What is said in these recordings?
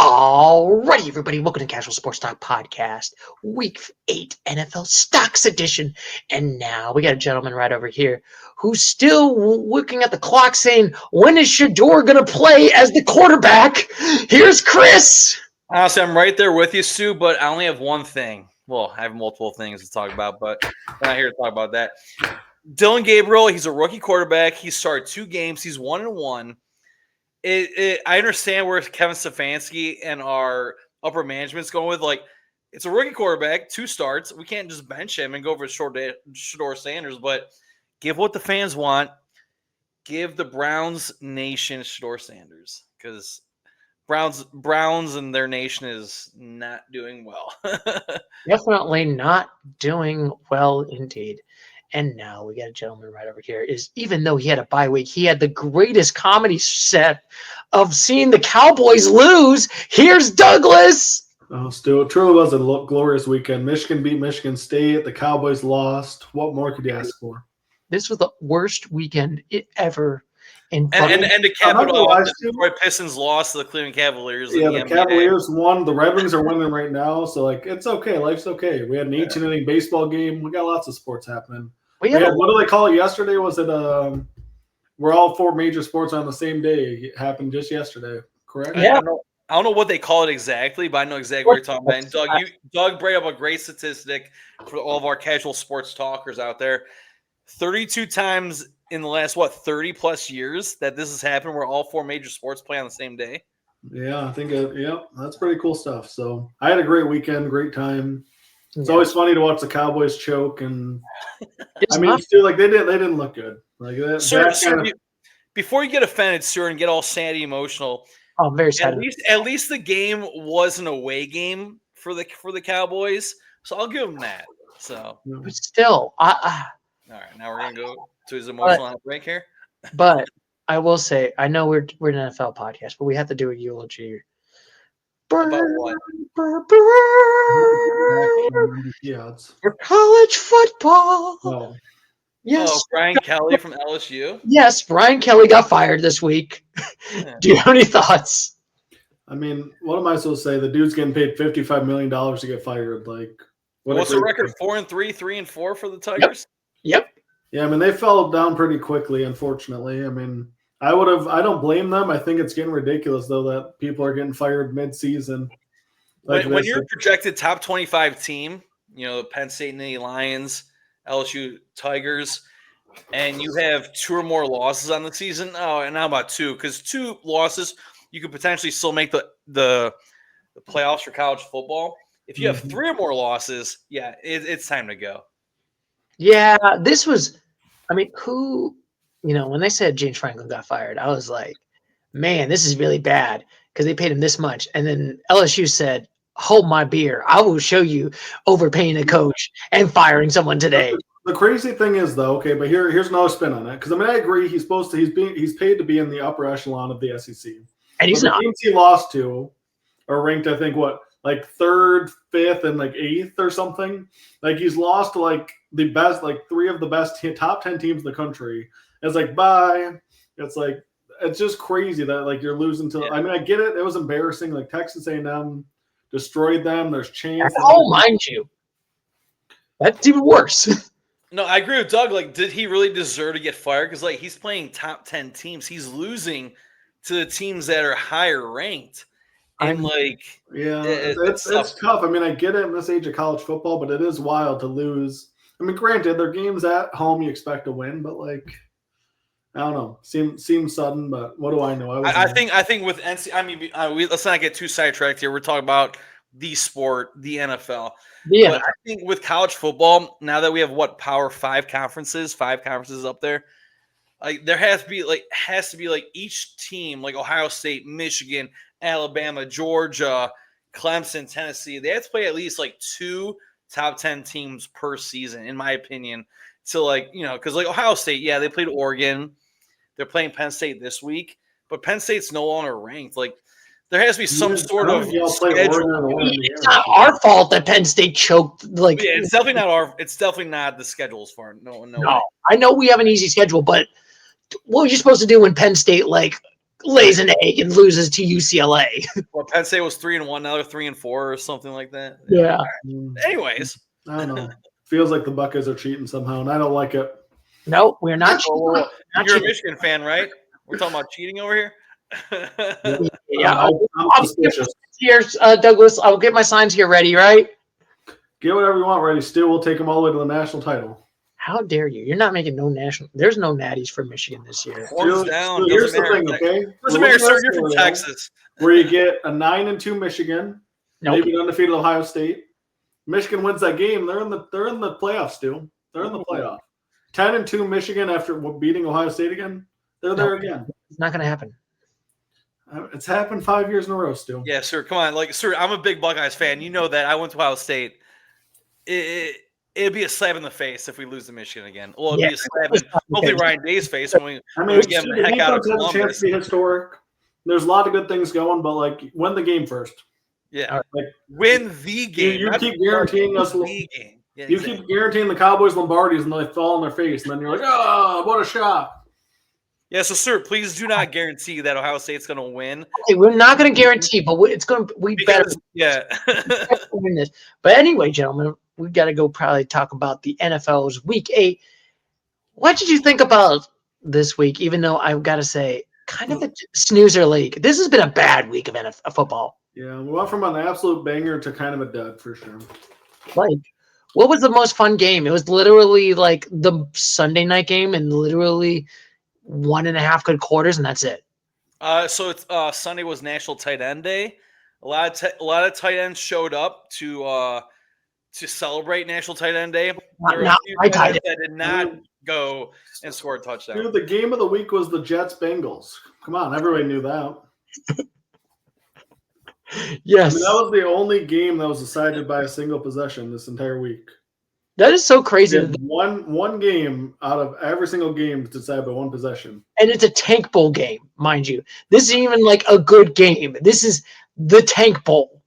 Alrighty, everybody, welcome to Casual Sports Talk Podcast, Week 8 NFL Stocks Edition. And now we got a gentleman right over here who's still looking at the clock saying, when is Shador going to play as the quarterback? Here's Chris. Honestly, I'm right there with you, Stu, but I only have one thing. Well, I have multiple things to talk about, but I'm not here to talk about that. Dylan Gabriel, he's a rookie quarterback. He started 2 games. He's 1-1. I understand where Kevin Stefanski and our upper management's going with. Like, it's a rookie quarterback, 2 starts. We can't just bench him and go for Shador Sanders, but give what the fans want. Give the Browns Nation Shador Sanders, because Browns and their nation is not doing well. Definitely not doing well indeed. And now we got a gentleman right over here. Even though he had a bye week, he had the greatest comedy set of seeing the Cowboys lose. Here's Douglas. Oh, Stuart, it truly was a glorious weekend. Michigan beat Michigan State. The Cowboys lost. What more could you ask for? This was the worst weekend ever. And to cap it off, the Detroit Pistons lost to the Cleveland Cavaliers. Yeah, the Cavaliers won. The Red Wings are winning right now. So, it's okay. Life's okay. We had an 18-inning baseball game. We got lots of sports happening. What do they call it yesterday? Was it where all 4 major sports on the same day? It happened just yesterday, correct? Yeah. I don't know what they call it exactly, but I know exactly what you're talking about. And Doug brought up a great statistic for all of our casual sports talkers out there. 32 times in the last, 30-plus years that this has happened where all 4 major sports play on the same day. Yeah, I think, that's pretty cool stuff. So I had a great weekend, great time. It's always funny to watch the Cowboys choke, and Stu, they didn't look good. Before you get offended, sir, and get all sad and emotional, I'm very sad. At least the game was an away game for the Cowboys, so I'll give them that. So, but still, all right, now we're gonna go to his emotional break here. But I will say, I know we're an NFL podcast, but we have to do a eulogy. About what? For college football. Oh. Yes. Oh, Brian Kelly from LSU? Yes, Brian Kelly got fired this week. Do you have any thoughts? I mean, what am I supposed to say? The dude's getting paid $55 million to get fired. What's the record? 4-3, 3-4 for the Tigers? Yep. Yeah, they fell down pretty quickly, unfortunately. I don't blame them. I think it's getting ridiculous, though, that people are getting fired mid-season. When you're a projected top 25 team, the Penn State Nittany Lions, LSU Tigers, and you have 2 or more losses on the season. Oh, and how about 2? Because 2 losses, you could potentially still make the playoffs for college football. If you have 3 or more losses, it's time to go. Yeah, this was – who – when they said James Franklin got fired, I was like, man, this is really bad because they paid him this much. And then LSU said, hold my beer. I will show you overpaying a coach and firing someone today. The crazy thing is, though, okay, but here's another spin on it. Because, I agree he's paid to be in the upper echelon of the SEC. And he's not. The teams he lost to are ranked, I think, 3rd, 5th, and 8th or something. He's lost to the best, 3 of the best top 10 teams in the country. It's bye. It's just crazy that you're losing to. I get it. It was embarrassing. Texas A&M destroyed them. There's chance. Oh, mind you, that's even worse. No, I agree with Doug. Did he really deserve to get fired? Because he's playing top 10 teams. He's losing to the teams that are higher ranked. And it's tough. I get it in this age of college football, but it is wild to lose. Granted, their games at home you expect to win, but I don't know. Seems sudden, but what do I know? I think with NC, let's not get too sidetracked here. We're talking about the sport, the NFL. Yeah. But I think with college football, now that we have Power 5 conferences up there, there has to be each team, Ohio State, Michigan, Alabama, Georgia, Clemson, Tennessee. They have to play at least 2 top 10 teams per season, in my opinion. So because Ohio State, they played Oregon. They're playing Penn State this week, but Penn State's no longer ranked. There has to be some sort of schedule. It's not our fault that Penn State choked. It's definitely not It's definitely not the schedule's fault. No. I know we have an easy schedule, but what are you supposed to do when Penn State lays an egg and loses to UCLA. Well, Penn State was 3-1, now they're 3-4 or something like that. Yeah. Anyways, I don't know. Feels like the Buckeyes are cheating somehow, and I don't like it. No, we're not cheating. You're a Michigan fan, right? We're talking about cheating over here. Yeah, I'm suspicious. Here, Douglas, I'll get my signs here ready, right? Get whatever you want ready. Still, we'll take them all the way to the national title. How dare you? You're not making no national. There's no natties for Michigan this year. Horns down. Here's the thing, okay? Doesn't matter, sir. You're from Texas. Where you get a 9-2 Michigan, Nope. maybe an undefeated Ohio State. Michigan wins that game. They're in the playoffs, still. They're in the playoff. 10-2 Michigan after beating Ohio State again. They're there again. It's not going to happen. It's happened 5 years in a row still. Yeah, sir. Come on. Sir, I'm a big Buckeyes fan. You know that. I went to Ohio State. It'd be a slap in the face if we lose to Michigan again. Well, it'd be a slap in hopefully Ryan Day's face when we get him the heck out of Columbus. Has a chance to be historic. There's a lot of good things going, but win the game first. Yeah, win the game. You keep guaranteeing us the game. Yeah, you keep guaranteeing the Cowboys Lombardis, and they fall on their face, and then you're like, "Oh, what a shock!" Yeah, so sir, please do not guarantee that Ohio State's going to win. Okay, we're not going to guarantee, but it's going to. We better win this. But anyway, gentlemen, we've got to go probably talk about the NFL's Week 8. What did you think about this week? Even though I've got to say, kind of a snoozer league. This has been a bad week of NFL football. Yeah, we went from an absolute banger to kind of a dud for sure. What was the most fun game? It was literally like the Sunday night game, and literally 1.5 good quarters, and that's it. So it's Sunday was National Tight End Day. A lot of tight ends showed up to celebrate National Tight End Day. There were a few tight ends that did not go and score a touchdown. Dude, the game of the week was the Jets-Bengals. Come on, everybody knew that. Yes. That was the only game that was decided by a single possession this entire week. That is so crazy. One game out of every single game decided by one possession. And it's a Tank Bowl game, mind you. This isn't even like a good game. This is the Tank Bowl.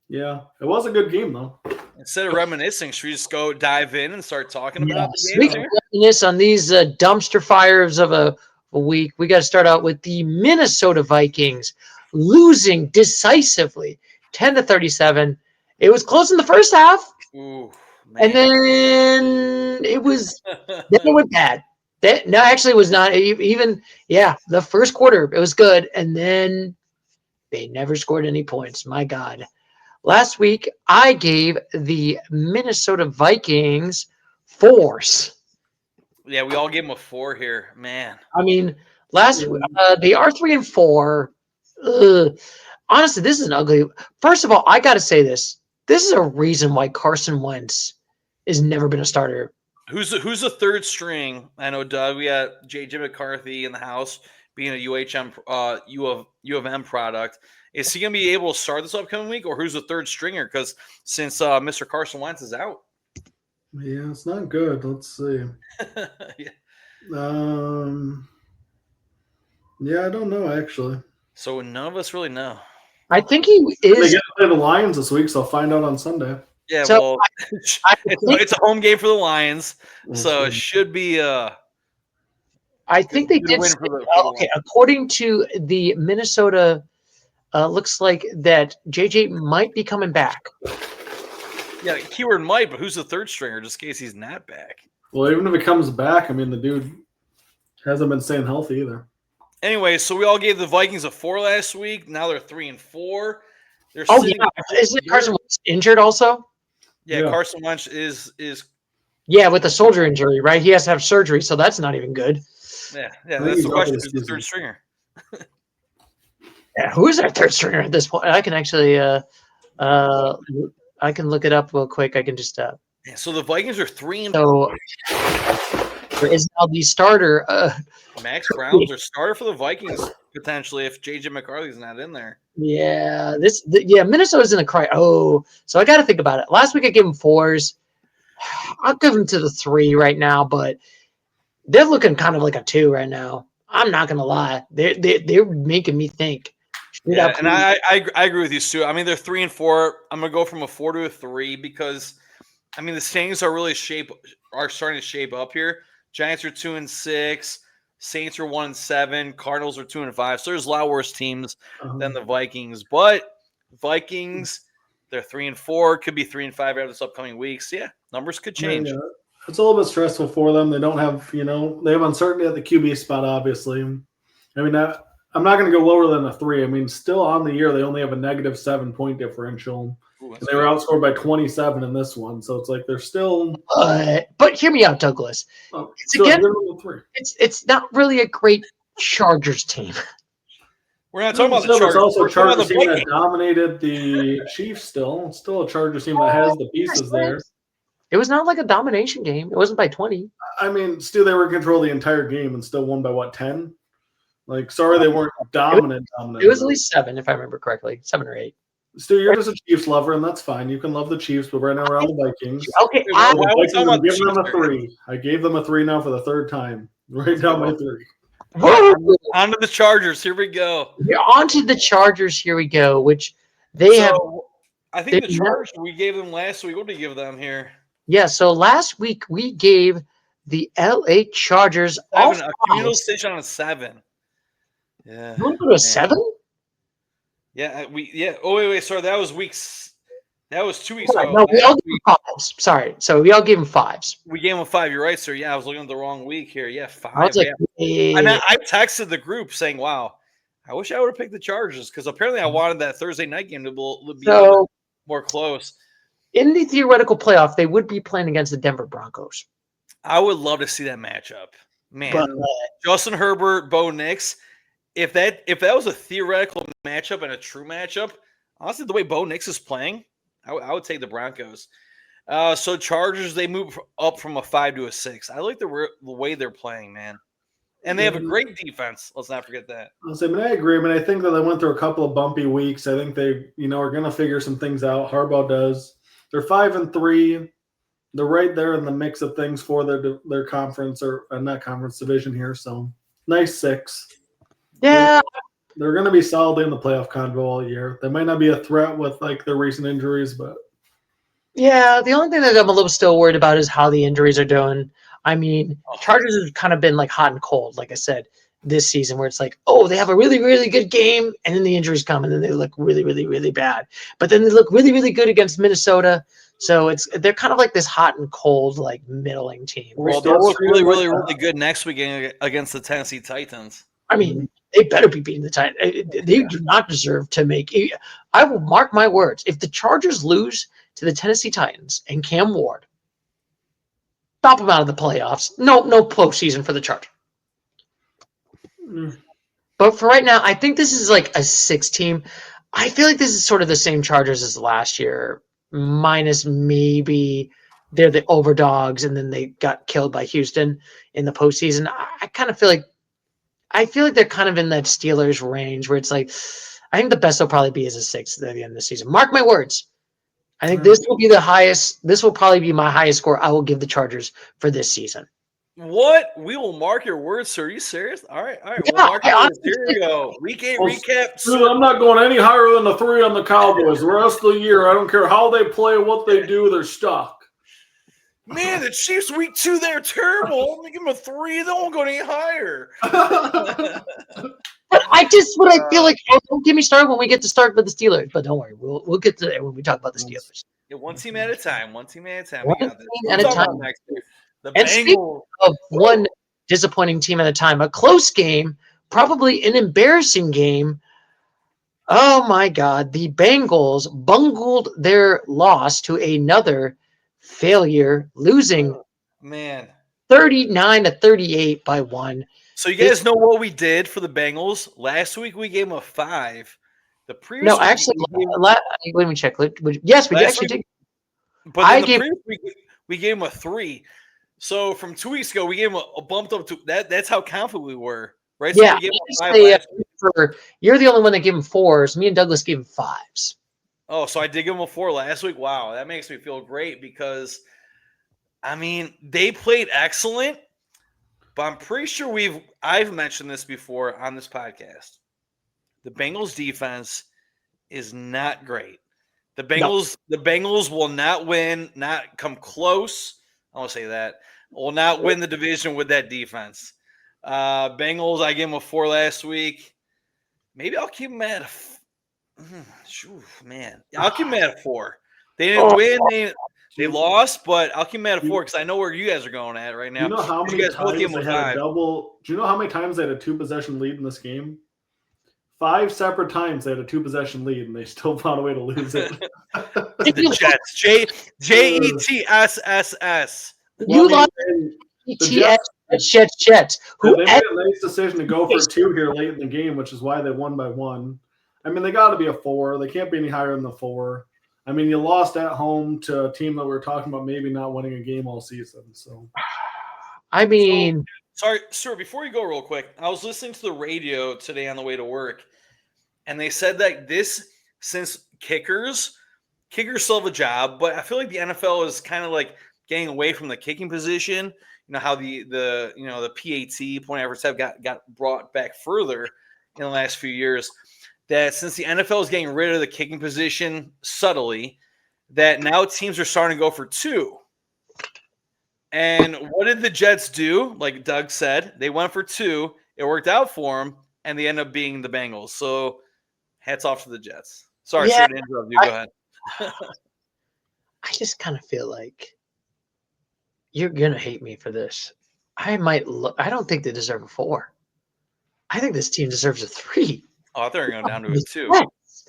Yeah, it was a good game, though. Instead of reminiscing, should we just go dive in and start talking about the game? We can reminisce on these dumpster fires of a week. We got to start out with the Minnesota Vikings losing decisively 10-37. It was close in the first half. Ooh. Man. And then it went bad. Actually, it was not even. Yeah, the first quarter it was good, and then they never scored any points. My God! Last week I gave the Minnesota Vikings 4s. Yeah, we all gave them a 4 here, man. I mean, last they are 3-4. Honestly, this is an ugly. First of all, I got to say this. This is a reason why Carson Wentz has never been a starter. Who's the third string? I know, Doug. We got J.J. McCarthy in the house, being a U of M product. Is he going to be able to start this upcoming week, or who's the third stringer? Because since Mr. Carson Wentz is out. Yeah, it's not good. Let's see. Yeah. Yeah, I don't know, actually. So none of us really know. I think he is. They get to play the Lions this week, so I'll find out on Sunday. Yeah, so it's a home game for the Lions, so it should be. I think they did. Okay, according to the Minnesota, looks like that JJ might be coming back. Yeah, keyword might, but who's the third stringer? Just in case he's not back. Well, even if he comes back, I mean, the dude hasn't been staying healthy either. Anyway, so we all gave the Vikings a 4 last week. Now they're 3-4. Isn't Carson Wentz injured also? Yeah, Carson Wentz is. Yeah, with a shoulder injury, right? He has to have surgery, so that's not even good. Yeah. That's the question. Who's the third stringer? Yeah, who is our third stringer at this point? I can actually, I can look it up real quick. I can just. Yeah, so the Vikings are 3-4. So there is now the starter. Max Brown's their starter for the Vikings potentially if J.J. McCarthy's not in there. Yeah, Minnesota's in a cry. Oh, so I got to think about it. Last week I gave them 4s. I'll give them to the 3 right now, but they're looking kind of like a 2 right now. I'm not gonna lie. They're making me think. Yeah, and I agree with you, Stu. I mean, they're 3-4. I'm gonna go from a 4 to a 3 because, I mean, the standings are really starting to shape up here. Giants are 2-6. Saints are 1-7. Cardinals are 2-5. So there's a lot worse teams than the Vikings. But Vikings, they're 3-4. Could be 3-5 after this upcoming weeks. Yeah, numbers could change. Yeah. It's a little bit stressful for them. They don't have, they have uncertainty at the QB spot, obviously. I mean, I'm not going to go lower than a 3. I mean, still on the year, they only have a negative 7-point differential. Ooh, and they were outscored by 27 in this one. So it's like they're still. But hear me out, Douglas. It's not really a great Chargers team. We're not talking about the Chargers. It's also a Chargers team that dominated the Chiefs still. It's still a Chargers team that has the pieces there. It was not like a domination game. It wasn't by 20. I mean, still they were in control the entire game and still won by, 10? Like, sorry, they weren't dominant. It was at least 7, if I remember correctly. 7 or 8. Stu, you're just a Chiefs lover, and that's fine. You can love the Chiefs, but right now we're on the Vikings. Okay, I'm giving them a 3. I gave them a 3 now for the 3rd time. Right down my 3. On to the Chargers. Here we go. On to the Chargers. Here we go, which they have. I think the Chargers, we gave them last week. What did we give them here? Yeah, so last week we gave the LA Chargers a communal station on a 7. Yeah. You want to go to a 7? Yeah, Oh wait. Sorry, that was weeks. That was 2 weeks ago. No, we all gave them 5s. Sorry, so we all gave them 5s. We gave them 5. You're right, sir. Yeah, I was looking at the wrong week here. Yeah, 5. I was like, And I texted the group saying, "Wow, I wish I would have picked the Chargers because apparently I wanted that Thursday night game to be more close." In the theoretical playoff, they would be playing against the Denver Broncos. I would love to see that matchup, man. Justin Herbert, Bo Nix. If that was a theoretical matchup and a true matchup, honestly, the way Bo Nix is playing, I would take the Broncos. So Chargers, they move up from a 5 to a 6. I like the way they're playing, man. And they have a great defense. Let's not forget that. I agree. I think that they went through a couple of bumpy weeks. I think they, are going to figure some things out. Harbaugh does. They're 5-3. They're right there in the mix of things for their conference or not conference division here. So nice 6. Yeah. They're going to be solid in the playoff convo all year. They might not be a threat with their recent injuries, but. Yeah, the only thing that I'm a little still worried about is how the injuries are doing. I mean, Chargers have kind of been hot and cold, like I said, this season, where it's they have a really, really good game, and then the injuries come, and then they look really, really, really bad. But then they look really, really good against Minnesota. So they're kind of like this hot and cold, middling team. Well, they'll look really, really, really good next week against the Tennessee Titans. I mean, they better be beating the Titans. They do not deserve to make – I will mark my words. If the Chargers lose to the Tennessee Titans and Cam Ward, stop them out of the playoffs. No postseason for the Chargers. But for right now, I think this is a 6 team. I feel like this is sort of the same Chargers as last year, minus maybe they're the overdogs and then they got killed by Houston in the postseason. I kind of feel like they're kind of in that Steelers range where it's I think the best they'll probably be is a 6 at the end of the season. Mark my words. I think this will be the highest. This will probably be my highest score I will give the Chargers for this season. What? We will mark your words, sir. Are you serious? All right. Yeah, we'll mark your words. Here we go. Week 8 recap. Dude, I'm not going any higher than a 3 on the Cowboys. The rest of the year, I don't care how they play, what they do, they're stuck. Man, the Chiefs week 2, they're terrible. I'm going to give them a 3. They won't go any higher. But I feel like, don't get me started when we get to start with the Steelers. But don't worry, we'll get to that when we talk about the Steelers. Yeah, one team at a time. One team at a time. And speaking of one disappointing team at a time, a close game, probably an embarrassing game. Oh my God, the Bengals bungled their loss to another failure, losing 39-38 by 1. So you guys know what we did for the Bengals? Last week we gave them a 5. The previous let me check. Yes, we actually did. But we gave them a 3. So from 2 weeks ago, we gave them a bumped up to that. That's how confident we were, right? So yeah, you're the only one that gave them 4s. Me and Douglas gave them 5s. Oh, so I did give them a 4 last week. Wow, that makes me feel great because, they played excellent. But I'm pretty sure I've mentioned this before on this podcast. The Bengals defense is not great. The Bengals will not win, not come close. I won't say that. Will not win the division with that defense. Bengals, I gave them a 4 last week. Maybe I'll keep them at I'll keep them at a 4. They didn't win. They lost, but I'll keep them at a 4 because I know where you guys are going at right now. Do you know how many times they had a double? Do you know how many times they had a 2-possession lead in this game? 5 separate times they had a 2-possession lead, and they still found a way to lose it. The Jets. Jetss. You lost Jets. They made a nice decision to go for 2 here late in the game, which is why they won by 1. I mean, they got to be a 4. They can't be any higher than the 4. I mean, you lost at home to a team that we're talking about maybe not winning a game all season. So, I mean, sorry, sir. Before you go, real quick, I was listening to the radio today on the way to work, and they said that since kickers still have a job, but I feel like the NFL is kind of like getting away from the kicking position. You know how the PAT point average have got brought back further in the last few years. That since the NFL is getting rid of the kicking position subtly, that now teams are starting to go for 2. And what did the Jets do? Like Doug said, they went for 2. It worked out for them, and they end up being the Bengals. So hats off to the Jets. Sorry to interrupt you. Go ahead. I just kind of feel like you're going to hate me for this. I don't think they deserve a 4. I think this team deserves a 3. Oh, I thought they were going down to a 2. Jets.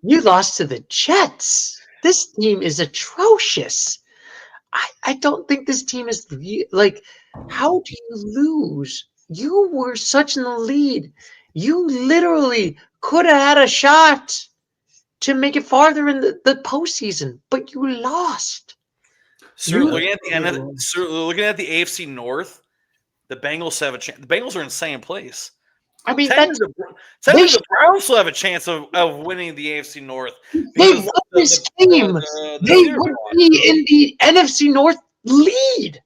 You lost to the Jets. This team is atrocious. I don't think this team is like. How do you lose? You were such in the lead. You literally could have had a shot to make it farther in the postseason, but you lost. So looking at the AFC North, the Bengals have a chance. The Bengals are in second place. I mean, the Browns still have a chance of winning the AFC North. They won this game. They would be in the NFC North lead.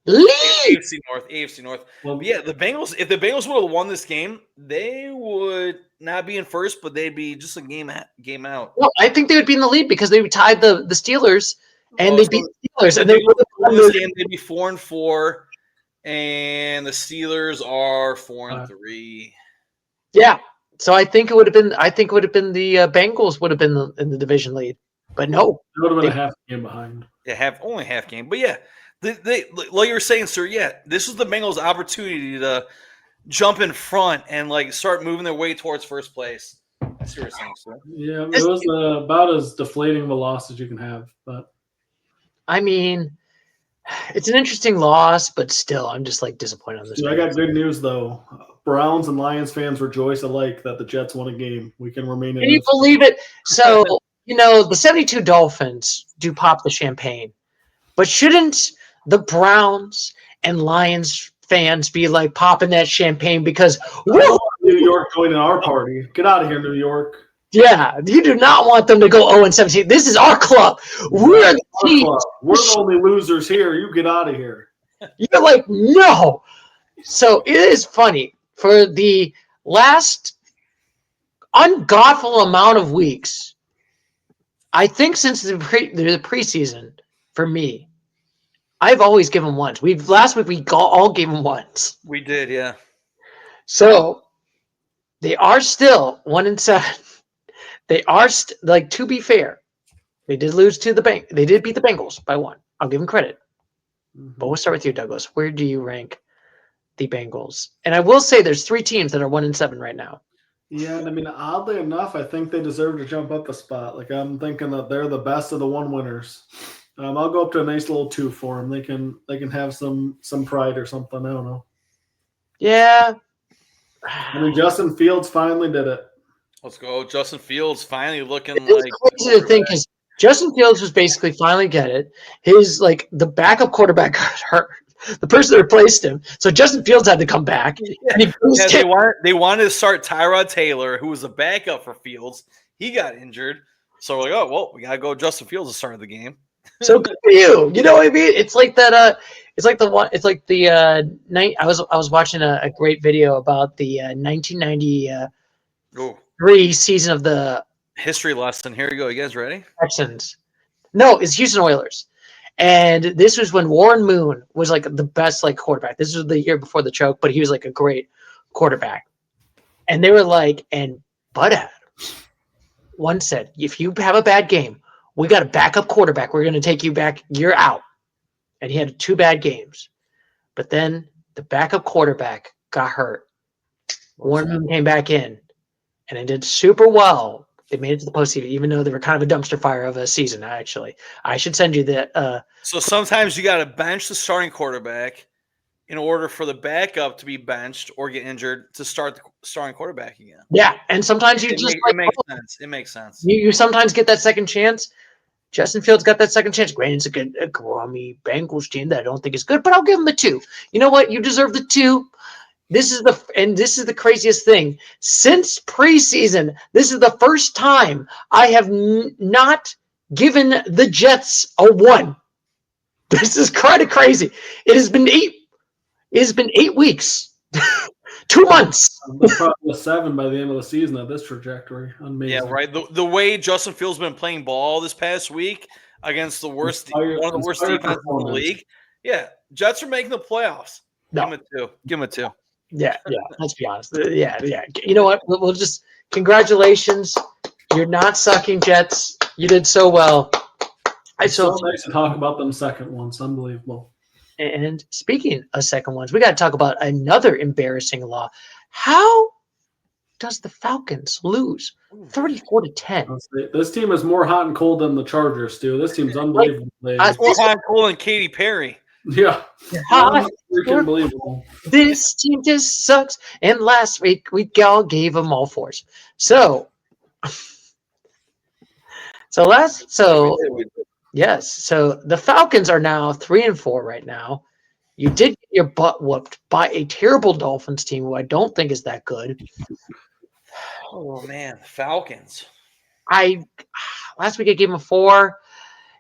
AFC North. Well, yeah, the Bengals. If the Bengals would have won this game, they would not be in first, but they'd be just a game out. Well, I think they would be in the lead because they tied the Steelers, and they beat the Steelers, and they would have won this game. They'd be 4-4, and the Steelers are 4-3. Yeah, so I think it would have been. I think it would have been the Bengals would have been in the division lead, but no, it would have been a half game behind. Yeah, only half game, but yeah. They, like you were saying, sir, yeah, this was the Bengals' opportunity to jump in front and like start moving their way towards first place. I see what you're saying, sir. Yeah, it was about as deflating of a loss as you can have. But I mean, it's an interesting loss, but still, I'm just like disappointed on this. Dude, I got good news though. Browns and Lions fans rejoice alike that the Jets won a game. We can remain in. Can you believe it? So the 72 Dolphins do pop the champagne, but shouldn't the Browns and Lions fans be like popping that champagne because New York joining our party? Get out of here, New York. Yeah, you do not want them to go 0-17. This is our club. We're the team. We're the only losers here. You get out of here. You're like, no. So it is funny. For the last ungodful amount of weeks, I think since the preseason, for me, I've always given ones. Last week we all gave them ones. We did, yeah. So they are still 1-7. They are to be fair, they did lose to the bank. They did beat the Bengals by 1. I'll give them credit. Mm-hmm. But we'll start with you, Douglas. Where do you rank the Bengals? And I will say there's 3 teams that are 1-7 right now. Yeah, and I mean, oddly enough, I think they deserve to jump up a spot. Like I'm thinking that they're the best of the 1 winners. I'll go up to a nice little 2 for them. They can have some pride or something. I don't know. Yeah. I mean, Justin Fields finally did it. Let's go. Justin Fields finally looking like crazy to think is Justin Fields was basically finally get it. His the backup quarterback got hurt. The person that replaced him. So Justin Fields had to come back. Yeah. And they wanted to start Tyrod Taylor, who was a backup for Fields. He got injured. So we're like, oh well, we gotta go Justin Fields to start the game. So good for you. You know what I mean? It's like that. It's like the night. I was watching a great video about the 1993 season of the history lesson. Here you go. You guys ready? Texans. No, it's Houston Oilers, And this was when Warren Moon was like the best like quarterback. This was the year before the choke, but he was like a great quarterback. And they were like, and Bud Adams once said, if you have a bad game, we got a backup quarterback. We're going to take you back. You're out. And he had 2 bad games. But then the backup quarterback got hurt. Warren Moon came back in, and they did super well. They made it to the postseason, even though they were kind of a dumpster fire of a season, actually. I should send you that. So sometimes you got to bench the starting quarterback in order for the backup to be benched or get injured to start the starting quarterback again. Yeah, and sometimes it makes sense. It makes sense. You sometimes get that second chance. Justin Fields got that second chance. Granted, it's a grummy Bengals team that I don't think is good, but I'll give him the 2. You know what? You deserve the 2. This is the craziest thing. Since preseason, this is the first time I have not given the Jets a 1. This is kind of crazy. It has been 8 weeks. 2 months. Probably 7 by the end of the season at this trajectory. Amazing. Yeah, right. The way Justin Fields been playing ball this past week against the worst, one of the worst defenses in the league. Yeah, Jets are making the playoffs. No. Give him a 2. Yeah. Let's be honest. Yeah. You know what? We'll just congratulations. You're not sucking, Jets. You did so well. It's so nice to talk about them second ones. Unbelievable. And speaking of second ones, we got to talk about another embarrassing loss. How does the Falcons lose 34-10? This team is more hot and cold than the Chargers, Stu. This team's unbelievable. More hot and cold than Katy Perry. Yeah. Freaking believable. This team just sucks. And last week, we all gave them all 4s. So yes. So the Falcons are now 3-4 right now. You did get your butt whooped by a terrible Dolphins team who I don't think is that good. Oh man, Falcons. Last week I gave them a 4.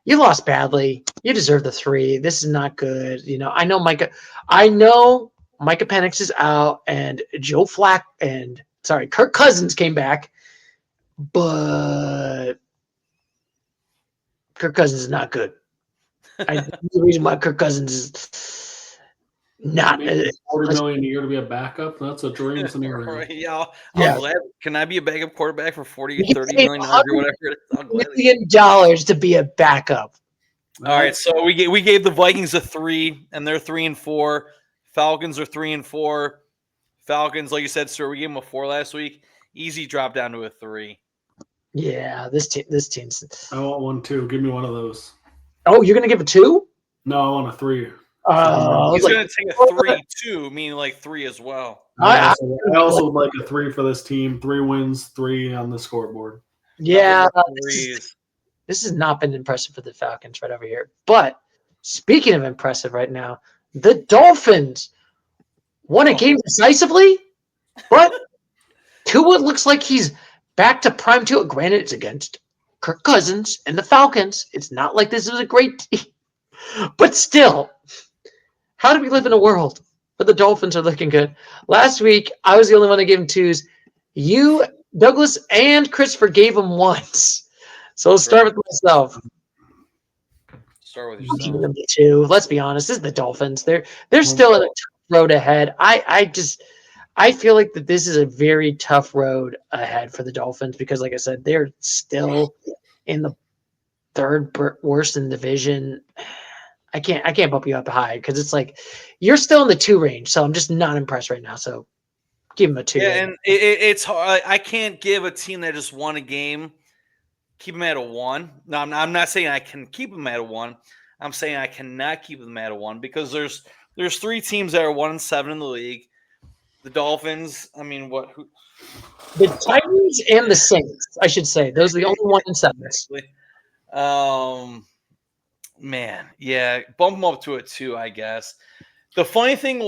You lost badly. You deserve the 3. This is not good. I know Micah Penix is out, and Kirk Cousins came back, but Kirk Cousins is not good. The reason why Kirk Cousins is not $40 million a year to be a backup. That's a dream scenario. Yeah. I'm glad. Can I be a backup quarterback for $30 million or whatever it is? $1 million to be a backup. All right, so we gave the Vikings a 3, and they're 3-4. Falcons are 3-4. Falcons, like you said, sir, we gave them a 4 last week. Easy drop down to a 3. Yeah, this team's. I want 1 too. Give me one of those. Oh, you're gonna give a 2? No, I want a 3. He's gonna take a 3-2, meaning like 3 as well. I also would like a 3 for this team. 3 wins, 3 on the scoreboard. Yeah, this has not been impressive for the Falcons right over here. But speaking of impressive right now, the Dolphins won a game decisively, but Tua looks like he's back to prime Tua. Granted, it's against Kirk Cousins and the Falcons. It's not like this was a great team. But still, how do we live in a world where the Dolphins are looking good? Last week, I was the only one to give them 2s. You, Douglas, and Christopher gave them 1s. So let's start with myself. Start with I'll give yourself. them the 2. Let's be honest. This is the Dolphins. They're still in a tough road ahead. I feel like that this is a very tough road ahead for the Dolphins because, like I said, they're still in the 3rd worst in the division. I can't bump you up high because it's like you're still in the 2 range. So I'm just not impressed right now. So give them a 2. Yeah, and it's hard. I can't give a team that just won a game, keep them at a 1. No, I'm not saying I can keep them at a 1. I'm saying I cannot keep them at a 1 because there's 3 teams that are 1-7 in the league. The Dolphins. I mean, The Titans and the Saints, I should say. Those are the only 1-7s. Man, yeah, bump them up to a 2, I guess. The funny thing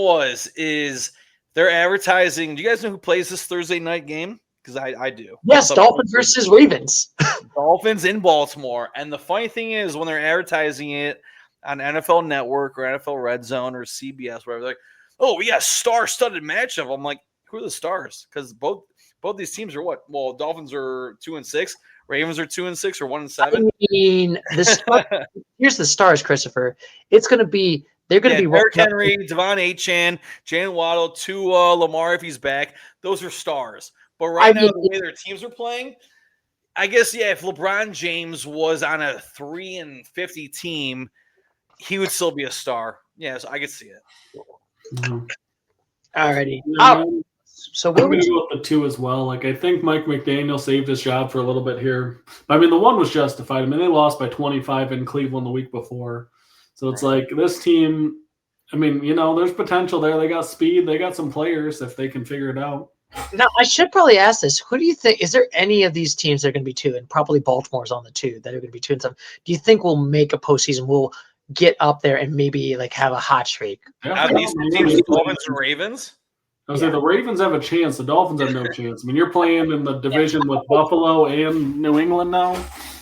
is they're advertising. Do you guys know who plays this Thursday night game? Because I do. Yes, Dolphins versus Ravens. Dolphins in Baltimore. And the funny thing is when they're advertising it on NFL Network or NFL Red Zone or CBS, whatever, they're like, oh, we got a star-studded matchup. I'm like, who are the stars? Because both Both these teams are what? Well, Dolphins are 2-6. Ravens are 2-6 or 1-7. I mean, here's the stars, Christopher. It's going to be they're going to be Derrick Henry, Devon Achane, Jalen Waddle, Tua, Lamar if he's back. Those are stars. But right now, the way their teams are playing, I guess if LeBron James was on a 3-50 team, he would still be a star. Yes, I could see it. Mm-hmm. Alrighty. So I'm going to go with the 2 as well. Like, I think Mike McDaniel saved his job for a little bit here. I mean, the 1 was justified. I mean, they lost by 25 in Cleveland the week before. So it's like this team, I mean, there's potential there. They got speed. They got some players if they can figure it out. Now, I should probably ask this. Who do you think – is there any of these teams that are going to be 2, and probably Baltimore's on the 2, that are going to be 2 and 7? Do you think we'll make a postseason? We'll get up there and maybe, have a hot streak? Have these teams, Dolphins and Ravens? I was saying the Ravens have a chance. The Dolphins have no chance. I mean, you're playing in the division with Buffalo and New England now.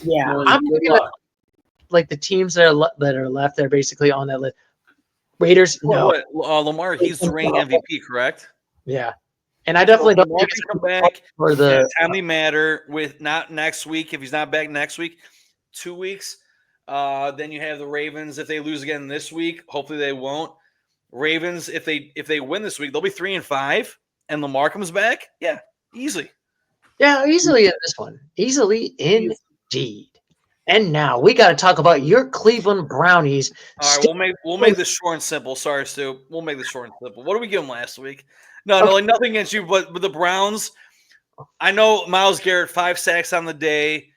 Yeah, I'm looking at the teams that are left. They're basically on that list. Raiders, no. Lamar, he's the reigning MVP, correct? Yeah, and I definitely don't think he's come back for the timely matter with not next week. If he's not back next week, 2 weeks. Then you have the Ravens. If they lose again this week, hopefully they won't. Ravens, if they win this week, they'll be 3-5, and Lamar comes back. Yeah, easily. Yeah, easily in this one. Easily indeed. And now we got to talk about your Cleveland Brownies. All right, we'll make this short and simple. Sorry, Stu. We'll make this short and simple. What did we give them last week? No, nothing against you, but the Browns. I know Myles Garrett 5 sacks on the day,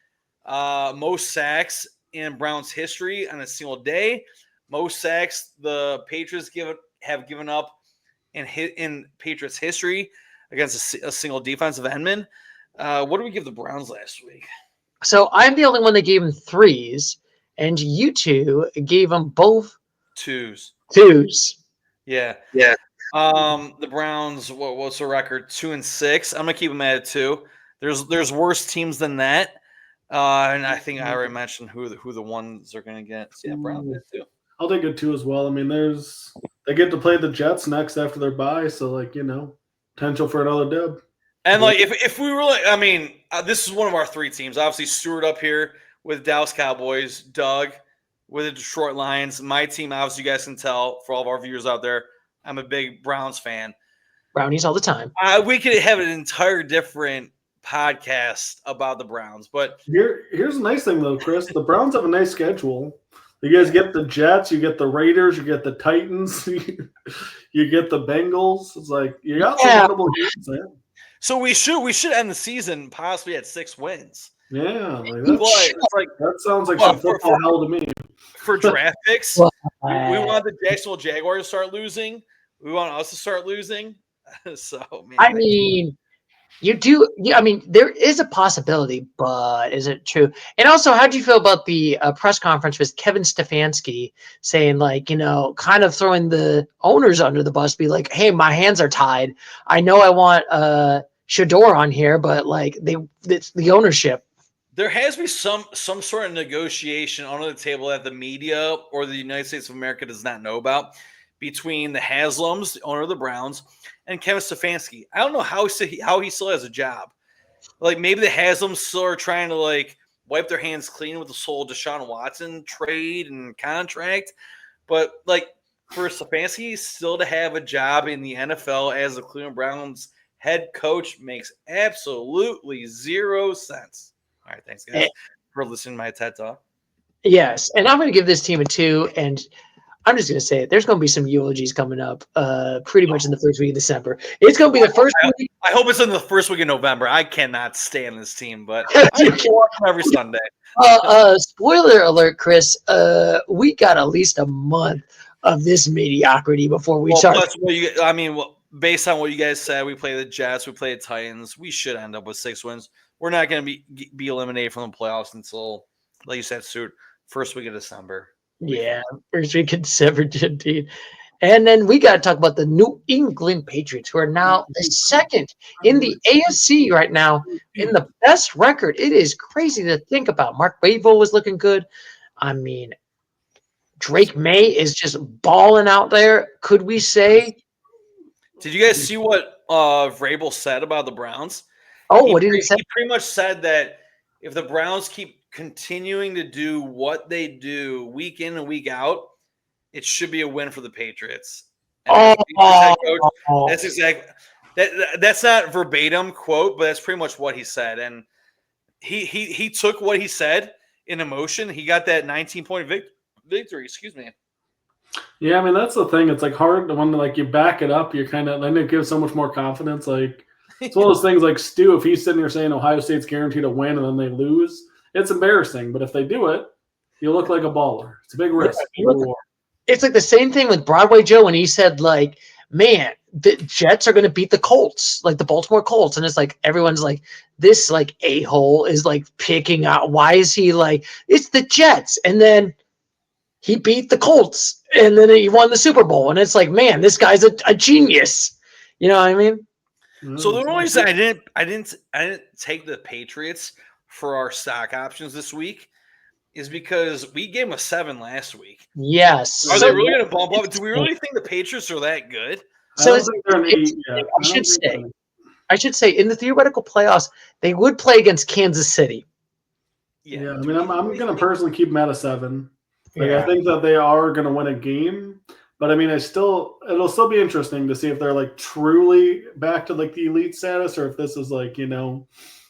most sacks in Browns history on a single day. Most sacks the Patriots have given up in Patriots history against a single defensive endman. What did we give the Browns last week? So I'm the only one that gave them 3s, and you 2 gave them both 2s. 2s. Yeah. The Browns. What's the record? 2-6. I'm gonna keep them at 2. There's worse teams than that, and I think I already mentioned who the ones are gonna get. So yeah, Browns at 2. I'll take it 2 as well. I mean, they get to play the Jets next after their bye, so potential for another dub. And if we really, this is one of our 3 teams. Obviously, Stuart up here with Dallas Cowboys, Doug with the Detroit Lions. My team, obviously, you guys can tell for all of our viewers out there, I'm a big Browns fan. Brownies all the time. We could have an entire different podcast about the Browns, but here's the nice thing though, Chris. The Browns have a nice schedule. You guys get the Jets, you get the Raiders, you get the Titans, you get the Bengals. It's like you got some winnable games, man. So we should end the season possibly at 6 wins. Yeah, that sounds like some football hell to me. For draft picks, we want the Jacksonville Jaguars to start losing. We want us to start losing. So you do. There is a possibility, but is it true? And also, how do you feel about the press conference with Kevin Stefanski saying, kind of throwing the owners under the bus, be like, "Hey, my hands are tied. I know I want Shador on here, but it's the ownership." There has to be some sort of negotiation under the table that the media or the United States of America does not know about between the Haslams, the owner of the Browns, and Kevin Stefanski. I don't know how he still has a job. Maybe the Haslams still are trying to wipe their hands clean with the whole Deshaun Watson trade and contract. But for Stefanski still to have a job in the NFL as the Cleveland Browns head coach makes absolutely 0 sense. All right, thanks guys for listening to my TED Talk. Yes, and I'm going to give this team a 2, and I'm just going to say it. There's going to be some eulogies coming up pretty much in the first week of December. It's going to be the first week. I hope it's in the first week of November. I cannot stand this team, but I watch them every Sunday. Spoiler alert, Chris. We got at least a month of this mediocrity before we start. Based on what you guys said, we play the Jets, we play the Titans. We should end up with 6 wins. We're not going to be eliminated from the playoffs until, like you said, Stuart, first week of December. Yeah, first week of December, indeed. And then we got to talk about the New England Patriots, who are now the second in the AFC right now in the best record. It is crazy to think about. Mark Wavo was looking good. Drake May is just balling out there. Could we say? Did you guys see what Vrabel said about the Browns? Oh, what did he say? He pretty much said that if the Browns keep continuing to do what they do week in and week out, it should be a win for the Patriots. And that's exactly that's not verbatim quote, but that's pretty much what he said. And he took what he said in emotion. He got that 19-point victory. Excuse me. Yeah, I mean that's the thing. It's like hard when like you back it up. You're kind of then it gives so much more confidence. Like it's one of those things. Like Stu, if he's sitting here saying Ohio State's guaranteed to win and then they lose, it's embarrassing. But if they do it, you look like a baller. It's a big risk. It's like the same thing with Broadway Joe when he said, like, man, the Jets are going to beat the Colts, like the Baltimore Colts. And it's like everyone's like, this like a-hole is like picking out. Why is he like, it's the Jets. And then he beat the Colts and then he won the Super Bowl. And it's like, man, this guy's a genius. You know what I mean? So the only reason I didn't take the Patriots for our stock options this week is because we gave them a 7 last week. Yes. Are they really going to bump up? Do we really think the Patriots are that good? So I should say in the theoretical playoffs, they would play against Kansas City. Yeah, I mean, I'm going to personally keep them at a 7. Like, I think that they are going to win a game, but I mean, it'll still be interesting to see if they're like truly back to like the elite status, or if this is like, you know,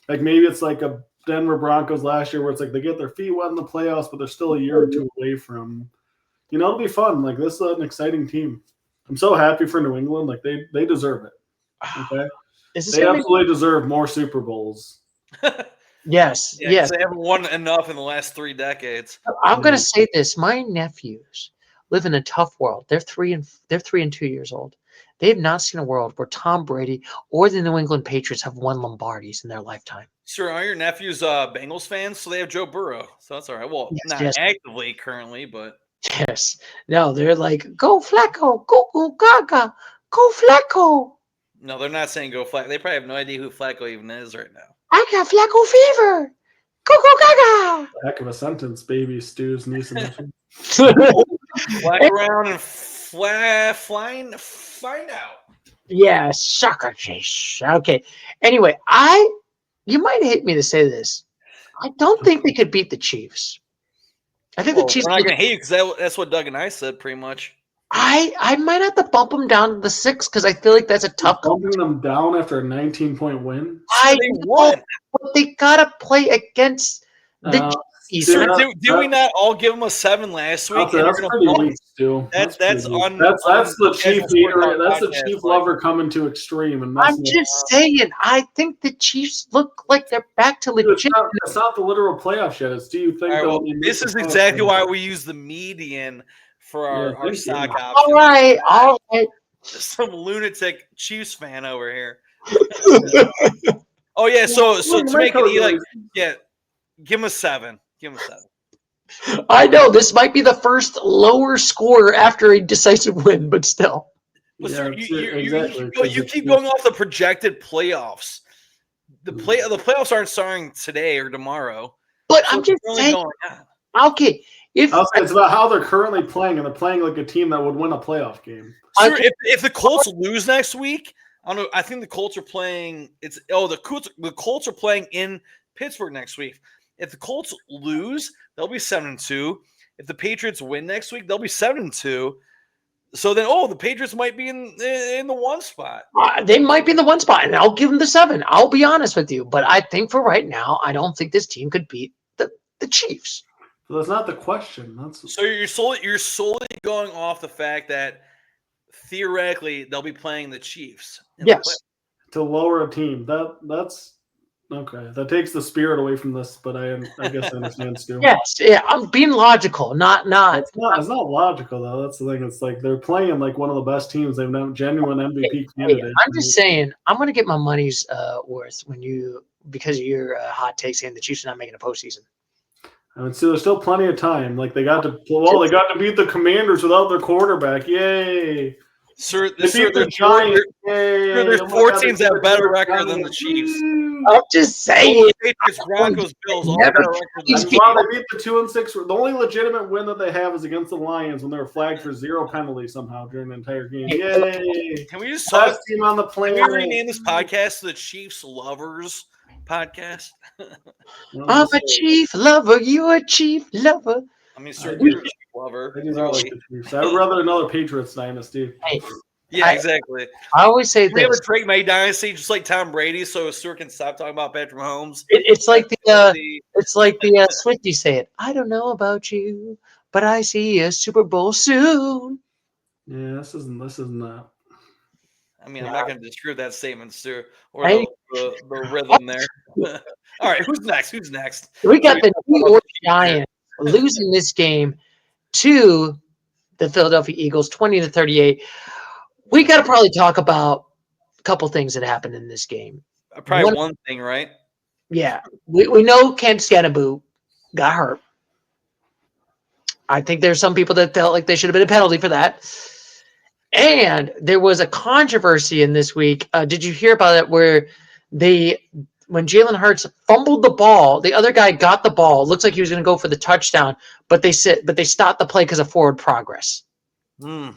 like maybe it's like a Denver Broncos last year where it's like they get their feet wet in the playoffs, but they're still a year or two away from, you know, it'll be fun. Like this is an exciting team. I'm so happy for New England. Like they deserve it. Okay. They absolutely deserve more Super Bowls. Yes. Yeah, yes. They haven't won enough in the last 3 decades. I'm going to say this. My nephews live in a tough world. They're 3 and 2 years old. They have not seen a world where Tom Brady or the New England Patriots have won Lombardis in their lifetime. Sure, are your nephews Bengals fans? So they have Joe Burrow. So that's all right. Well, not actively currently, but yes. No, they're like, go Flacco, go Gaga, go Flacco. No, they're not saying go Flacco. They probably have no idea who Flacco even is right now. I got Flacco fever. Go Gaga. Heck of a sentence, baby Stu's niece and Fly around and find out. Yeah, sucker chase. Okay. Anyway, you might hate me to say this. I don't think they could beat the Chiefs. I think the Chiefs. We're not going to hate you because that's what Doug and I said pretty much. I might have to bump them down to the 6 because I feel like that's a tough. Bumping them down after a 19-point win. They won, but they gotta play against the Chiefs. Did we not all give them a 7 last week? That's pretty weak, Stu. That's the chief hater. That's the chief lover coming to extreme. And I'm just saying. I think the Chiefs look like they're back to legit. It's not the literal playoff yet. It's do you think? This is exactly why we use the median for our stock options. All right. Some lunatic Chiefs fan over here. Oh yeah, so to make it like give him a 7. Give him a 7. I know this might be the first lower score after a decisive win, but still. Listen, you keep going off the projected playoffs. The playoffs aren't starting today or tomorrow. But I'm just saying. Okay. It's about how they're currently playing, and they're playing like a team that would win a playoff game. Sure, if the Colts lose next week, I don't know. I think the Colts are playing. The Colts are playing in Pittsburgh next week. If the Colts lose, they'll be 7-2. If the Patriots win next week, they'll be 7-2. So then, the Patriots might be in the 1 spot. They might be in the 1 spot, and I'll give them the 7. I'll be honest with you, but I think for right now, I don't think this team could beat the Chiefs. So that's not the question. So you're solely going off the fact that theoretically they'll be playing the Chiefs. Yes. To lower a team. That's okay. That takes the spirit away from this, but I guess I understand Stu. Yes, yeah. I'm being logical, not. It's not logical though. That's the thing. It's like they're playing like one of the best teams. They've been genuine MVP candidates. I'm just saying. I'm going to get my money's worth because of your hot takes saying the Chiefs are not making a postseason. I mean, see, there's still plenty of time. Like they got to beat the Commanders without their quarterback. Yay! Sir, there's 4 teams that have better record than the Chiefs. I'm just saying. Patriots, Broncos, Bills, all better record. They beat the 2-6. The only legitimate win that they have is against the Lions when they were flagged for 0 penalties somehow during the entire game. Yay! Can we just best team on the planet? Can we rename this podcast the Chiefs Lovers? podcast? I'm a chief lover. You're a chief lover. I mean, sir, you're a chief lover. I do not like the Chiefs. I would rather another Patriots dynasty. Hey, Yeah, exactly. I always say we have this. a Drake May dynasty, just like Tom Brady, so Stuart can stop talking about Patrick Mahomes. It's like the Swifties say it. I don't know about you, but I see a Super Bowl soon. Yeah, this isn't that. I mean, I'm not going to disprove that statement, Stuart, or the rhythm there. All right, who's next? We got the New York Giants losing this game to the Philadelphia Eagles, 20-38. We got to probably talk about a couple things that happened in this game. Probably one thing, right? Yeah. We know Cam Scadaboo got hurt. I think there's some people that felt like they should have been a penalty for that. And there was a controversy in this week. Did you hear about it where when Jalen Hurts fumbled the ball, the other guy got the ball. It looks like he was going to go for the touchdown, but they stopped the play because of forward progress. That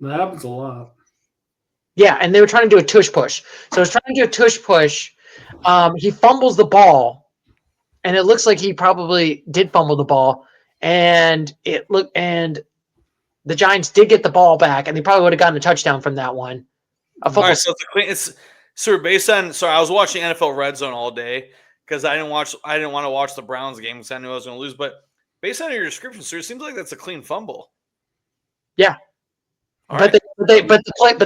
happens a lot. Yeah, and they were trying to do a tush push. So I was trying to do a tush push. He fumbles the ball, and it looks like he probably did fumble the ball. And the Giants did get the ball back, and they probably would have gotten a touchdown from that one. All right, so it's based on. So I was watching NFL Red Zone all day because I didn't want to watch the Browns game because I knew I was going to lose. But based on your description, sir, it seems like that's a clean fumble. Yeah, but they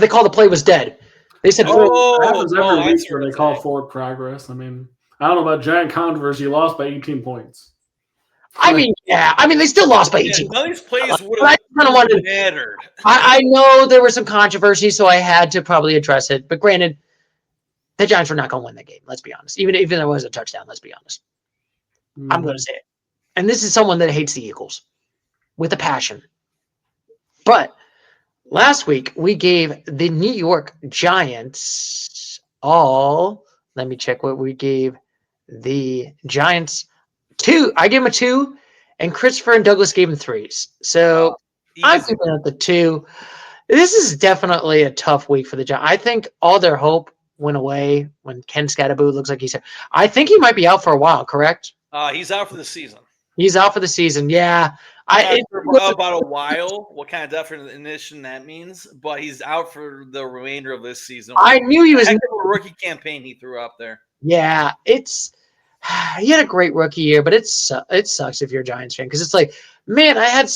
call the play was dead. They said, that happens every week where they call forward progress. I mean, I don't know about giant controversy. You lost by 18 points. I mean, they still lost by 18. None of these plays would have mattered. I know there was some controversy, so I had to probably address it. But granted, the Giants were not going to win that game. Let's be honest. Even if there was a touchdown, let's be honest. I'm going to say it. And this is someone that hates the Eagles with a passion. But last week, we gave the New York Giants let me check what we gave the Giants. 2. I gave them a 2, and Christopher and Douglas gave them 3s. So I'm giving it the 2. This is definitely a tough week for the Giants. I think all their hope went away when Cam Scadaboo looks like he's here. I think he might be out for a while, correct? He's out for the season. He's out for the season, yeah. About a while, what kind of definition that means, but he's out for the remainder of this season. I knew he was a rookie campaign he threw up there. Yeah, he had a great rookie year, but it sucks if you're a Giants fan because it's like, man, I had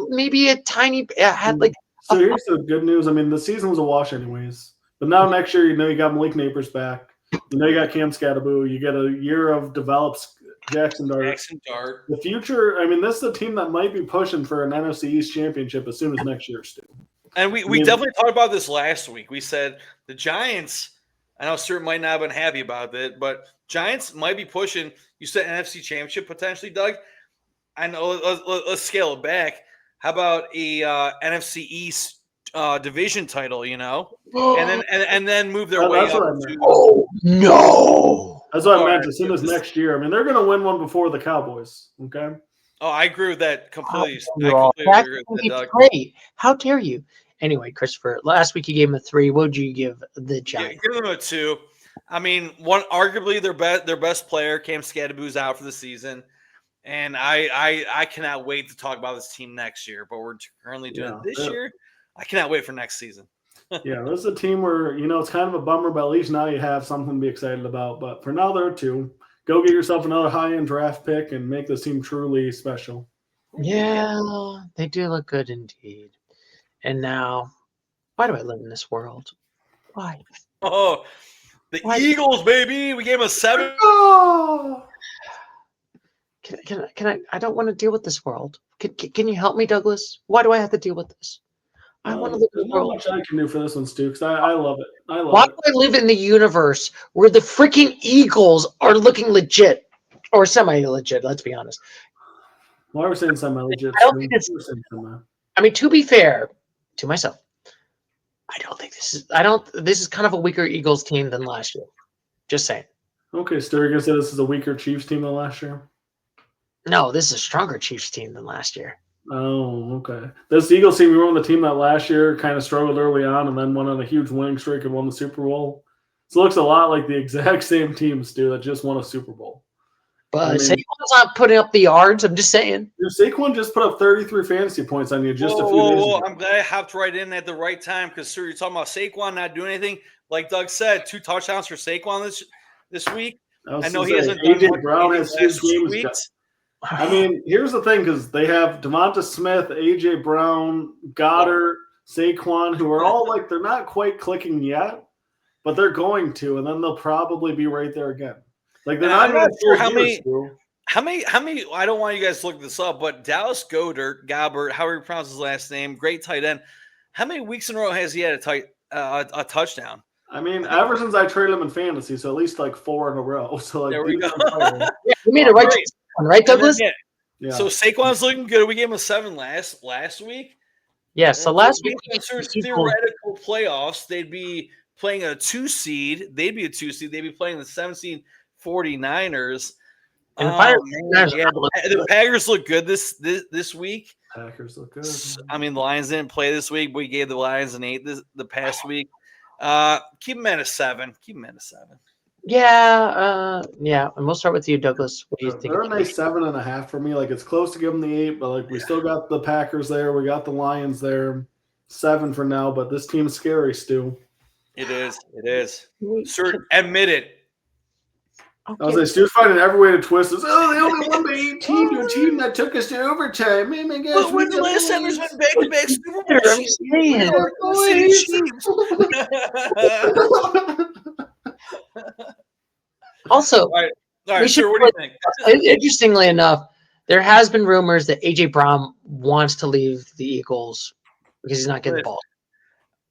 maybe here's the good news. I mean, the season was a wash anyways. But now next year, you got Malik Neighbors back. You got Cam Scadaboo. You get a year of developed Jackson Dart. The future, I mean, this is a team that might be pushing for an NFC East championship as soon as next year, Stu. And we definitely talked about this last week. We said the Giants, I know Stuart might not have been happy about it, but Giants might be pushing. You said NFC championship potentially, Doug. I know. Let's scale it back. How about a NFC East division title? And then move their way up. Oh no! That's what I meant. As soon as next year, I mean, they're going to win one before the Cowboys. Okay. Oh, I agree with that completely. I agree with that, Doug. Great. How dare you? Anyway, Christopher, last week you gave him a 3. What would you give the Giants? Give them a 2. I mean, arguably their best player, Cam Scadaboo's out for the season, and I cannot wait to talk about this team next year. But we're currently doing it this year. I cannot wait for next season. Yeah, this is a team where it's kind of a bummer, but at least now you have something to be excited about. But for now, there are 2. Go get yourself another high-end draft pick and make this team truly special. Yeah, they do look good indeed. And now, why do I live in this world? Why? Oh, Eagles, baby! We gave them a 7. Oh! Can I? I don't want to deal with this world. Can you help me, Douglas? Why do I have to deal with this? I want to live in the world. There's not much I can do for this one, Stu, because I love it. Why do I live in the universe where the freaking Eagles are looking legit or semi-legit? Let's be honest. Why are we saying semi-legit? I mean, to be fair to myself, this is kind of a weaker Eagles team than last year. Just saying. Okay, Stu, you're gonna say this is a weaker Chiefs team than last year? No, this is a stronger Chiefs team than last year. Oh, okay. This Eagles team, we were on the team that last year kind of struggled early on and then went on a huge winning streak and won the Super Bowl. looks a lot like the exact same team, Stu, that just won a Super Bowl. But Saquon's not putting up the yards. I'm just saying. Saquon just put up 33 fantasy points on you just a few days ago. I'm glad I hopped right in at the right time because, sir, you're talking about Saquon not doing anything. Like Doug said, 2 touchdowns for Saquon this week. I know he hasn't done AJ Brown has 6 games. I mean, here's the thing, because they have Devonta Smith, AJ Brown, Goddard, Saquon, who are all like, they're not quite clicking yet, but they're going to, and then they'll probably be right there again. Like, they're not even sure how many. I don't want you guys to look this up, but Dallas Goedert, however you pronounce his last name, great tight end. How many weeks in a row has he had a touchdown? I mean, ever since I traded him in fantasy, so at least like 4 in a row. So like, there we go. You made it right, Douglas? Yeah. So Saquon's looking good. We gave him a 7 last week. Yeah. So last week, theoretical playoffs, they'd be playing a 2 seed. They'd be a 2 seed. They'd be playing the 7 seed 49ers. And the Packers look good this week. Packers look good. I mean, the Lions didn't play this week. We gave the Lions an 8 the past week. Keep them at a 7. Yeah, and we'll start with you, Douglas. What do you think? They're a nice 7.5 for me. Like, it's close to give them the 8, but like we still got the Packers there. We got the Lions there. 7 for now, but this team's scary, Stu. It is. Sir, admit it. Okay. I was like, Stu's finding every way to twist this. Oh, they only won by 18 to a team that took us to overtime. Man, my gosh. But when the last time there's been back-to-back Super Bowl. Also, all right, sure. What do you think? Interestingly enough, there has been rumors that AJ Brown wants to leave the Eagles because he's not getting the ball.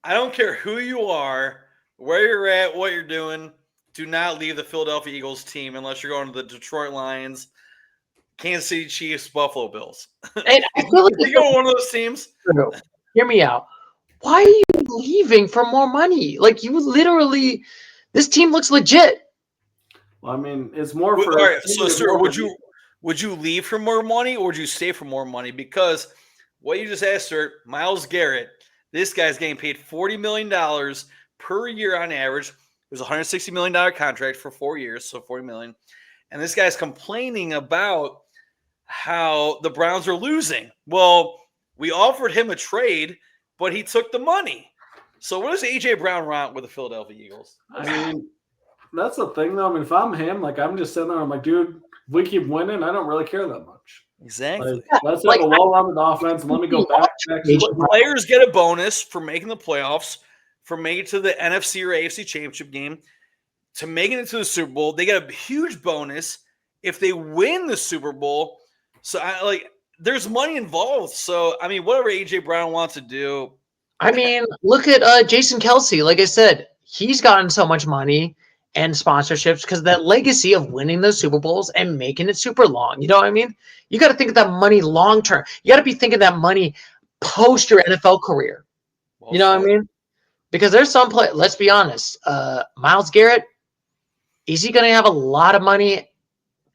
I don't care who you are, where you're at, what you're doing. Do not leave the Philadelphia Eagles team unless you're going to the Detroit Lions, Kansas City Chiefs, Buffalo Bills. And I feel like you go one of those teams. Hear me out. Why are you leaving for more money? Like, you literally, this team looks legit. Well, I mean, it's more for. All right, so sir, would you leave for more money or would you stay for more money? Because what you just asked, sir, Myles Garrett, this guy's getting paid $40 million per year on average. It was a $160 million contract for 4 years, so $40 million. And this guy's complaining about how the Browns are losing. Well, we offered him a trade, but he took the money. So what does A.J. Brown want with the Philadelphia Eagles? I mean, that's the thing, though. I mean, if I'm him, like, I'm just sitting there, I'm like, dude, if we keep winning, I don't really care that much. Exactly. Like, let's have a well-rounded offense, and let me go back. Players get a bonus for making the playoffs, for making it to the NFC or AFC championship game, to making it to the Super Bowl. They get a huge bonus if they win the Super Bowl. So, there's money involved. So, I mean, whatever A.J. Brown wants to do. I mean, look at Jason Kelce. Like I said, he's gotten so much money and sponsorships because that legacy of winning those Super Bowls and making it super long. You know what I mean? You got to think of that money long term. You got to be thinking that money post your NFL career. You know what I mean? Because there's some play. Let's be honest. Myles Garrett, is he going to have a lot of money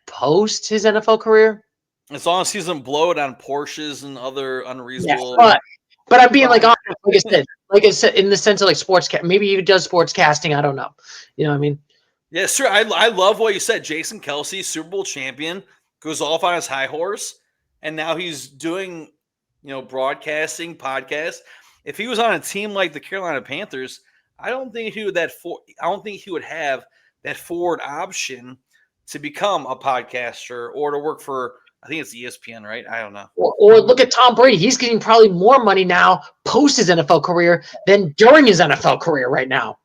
post his NFL career? As long as he doesn't blow it on Porsches and other unreasonable. Yeah, but I'm being like I said, in the sense of like sports. Maybe he does sports casting. I don't know. You know what I mean? Yeah, sure. I love what you said. Jason Kelce, Super Bowl champion, goes off on his high horse, and now he's doing, broadcasting, podcasts. If he was on a team like the Carolina Panthers, I don't think he would have that forward option to become a podcaster or to work for, I think it's ESPN, right? I don't know. Or look at Tom Brady. He's getting probably more money now post his NFL career than during his NFL career right now.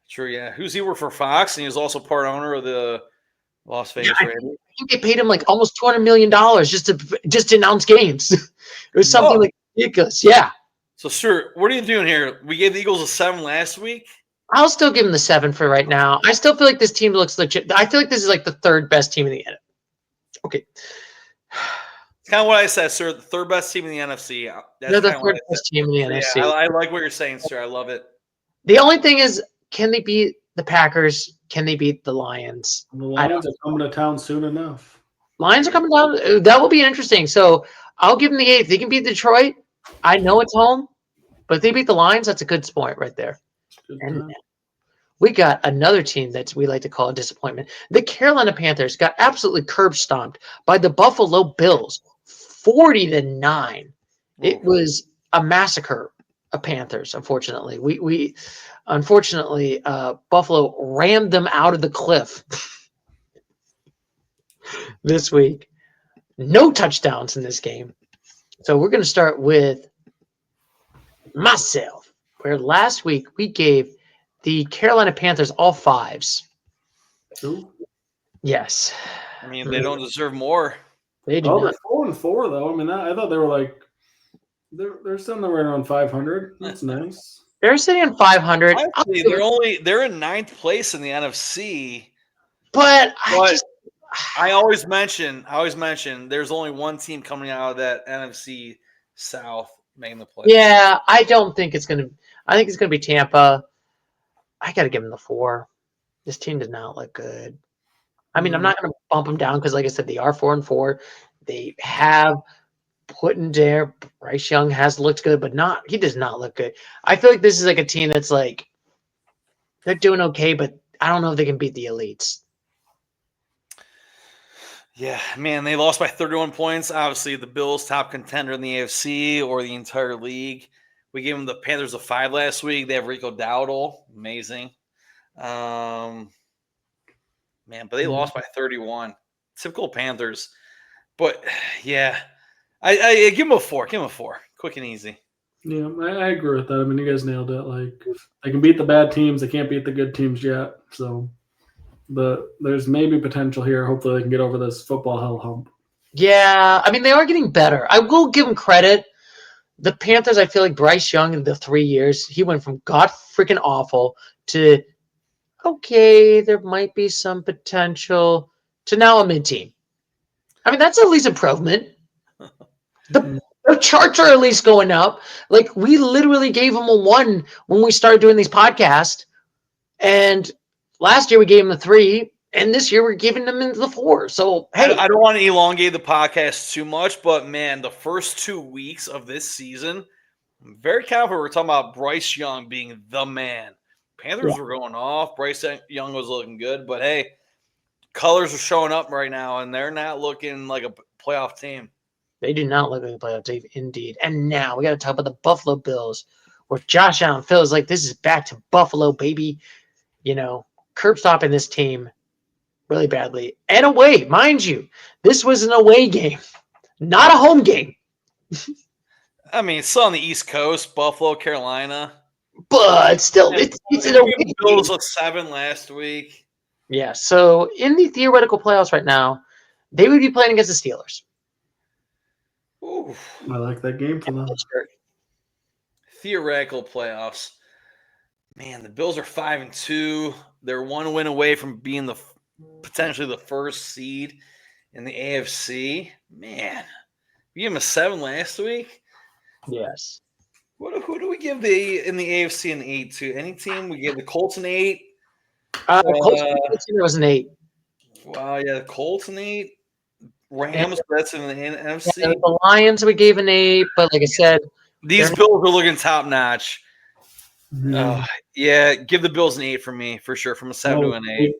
Sure, yeah. Who's he work for Fox, and he was also part owner of the Las Vegas Raiders. I think they paid him like almost $200 million just to announce games. It was something like ridiculous. Yeah. So, Stuart, what are you doing here? We gave the Eagles a 7 last week. I'll still give them the 7 for right now. I still feel like this team looks legit. I feel like this is like the 3rd best team in the NFC. Okay. It's kind of what I said, sir. The 3rd best team in the NFC. They're the 3rd best team in the NFC. Yeah, I like what you're saying, sir. I love it. The only thing is, can they beat the Packers? Can they beat the Lions? The Lions are coming to town soon enough. Lions are coming down. That will be interesting. So I'll give them the 8. If they can beat Detroit, I know it's home. But if they beat the Lions, that's a good point right there. And we got another team that we like to call a disappointment. The Carolina Panthers got absolutely curb stomped by the Buffalo Bills, 40-9. It was a massacre of Panthers. Unfortunately, we unfortunately Buffalo rammed them out of the cliff this week. No touchdowns in this game. So we're going to start with myself, where last week we gave the Carolina Panthers all 5s. Ooh. Yes. I mean, they don't deserve more. They do not. They're 4-4 though. I mean, I thought they were like they're sitting right around 500. That's nice. They're sitting at 500. Actually, they're in 9th place in the NFC. But I always mention there's only one team coming out of that NFC South making the play. Yeah, I don't think it's gonna. I think it's gonna be Tampa. I got to give them the 4. This team does not look good. I mean, I'm not going to bump them down because, like I said, they are 4-4. They have put in there. Bryce Young has looked good, but he does not look good. I feel like this is like a team that's like they're doing okay, but I don't know if they can beat the elites. Yeah, man, they lost by 31 points. Obviously, the Bills, top contender in the AFC or the entire league. We gave them the Panthers a 5 last week. They have Rico Dowdle. Amazing. Man, but they lost by 31. Typical Panthers. But, yeah, I give them a 4. Give them a 4. Quick and easy. Yeah, I agree with that. I mean, you guys nailed it. Like, they can beat the bad teams. They can't beat the good teams yet. So there's maybe potential here. Hopefully they can get over this football hell hump. Yeah, I mean, they are getting better. I will give them credit. The Panthers, I feel like Bryce Young in the 3 years, he went from god freaking awful to, okay, there might be some potential to now a mid-team. I mean, that's at least improvement. The charts are at least going up. Like, we literally gave them a 1 when we started doing these podcasts. And last year we gave them a 3. And this year we're giving them into the 4. So, hey. I don't want to elongate the podcast too much, but, man, the first 2 weeks of this season, I'm very confident we're talking about Bryce Young being the man. Panthers were going off. Bryce Young was looking good. But, hey, colors are showing up right now, and they're not looking like a playoff team. They do not look like a playoff team, indeed. And now we got to talk about the Buffalo Bills, where Josh Allen feels like this is back to Buffalo, baby. You know, curb stopping this team really badly. And away, mind you, this was an away game, not a home game. I mean, it's still on the East Coast, Buffalo, Carolina. But still, it's an away game. Bills a 7 last week. Yeah, so in the theoretical playoffs right now, they would be playing against the Steelers. Ooh. I like that game for them. Theoretical playoffs. Man, the Bills are 5-2. They're 1 win away from being potentially the first seed in the AFC. Man, we gave them a 7 last week. Yes. Who do we give in the AFC an 8 to? Any team? We gave the Colts an 8. Colts was an 8. Wow, yeah, the Colts an 8. Rams, that's in the NFC. Yeah, the Lions we gave an 8, but like I said, these Bills are looking top notch. Mm-hmm. Yeah, give the Bills an 8 for me, for sure, from a 7 to an 8.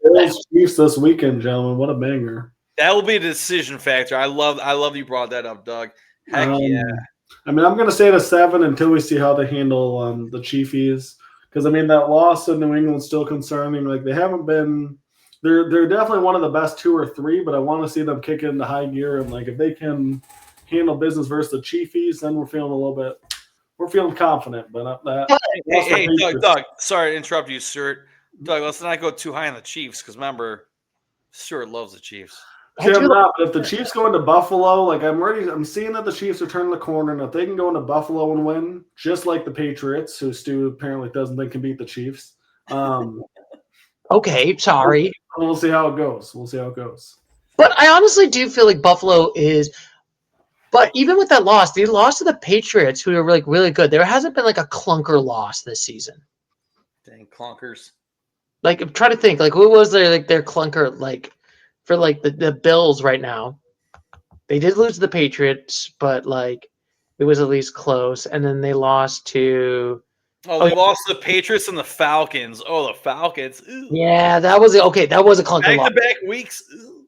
Bills Chiefs this weekend, gentlemen. What a banger. That will be a decision factor. I love you brought that up, Doug. Heck yeah. I mean, I'm going to say it a 7 until we see how they handle the Chiefies. Because, I mean, that loss in New England is still concerning. Like, they haven't been – they're definitely one of the best 2 or 3, but I want to see them kick into high gear. And, like, if they can handle business versus the Chiefies, then we're feeling a little bit – we're feeling confident. But Hey, Doug, sorry to interrupt you, Stuart. Doug, let's not go too high on the Chiefs because, remember, Stuart loves the Chiefs. But if the Chiefs go into Buffalo, like I'm seeing that the Chiefs are turning the corner, and if they can go into Buffalo and win, just like the Patriots, who Stu apparently doesn't think can beat the Chiefs. Okay, sorry. We'll see how it goes. But I honestly do feel like Buffalo is. But even with that loss, they lost to the Patriots, who are like really good. There hasn't been like a clunker loss this season. Dang clunkers! Like I'm trying to think, like who was their clunker like. For like the Bills right now, they did lose to the Patriots, but like it was at least close. And then they lost to Oh, they lost to the Patriots and the Falcons. Oh, the Falcons. Ooh. Yeah, that was okay. That was a clunker loss. Back-to-back weeks. Ooh.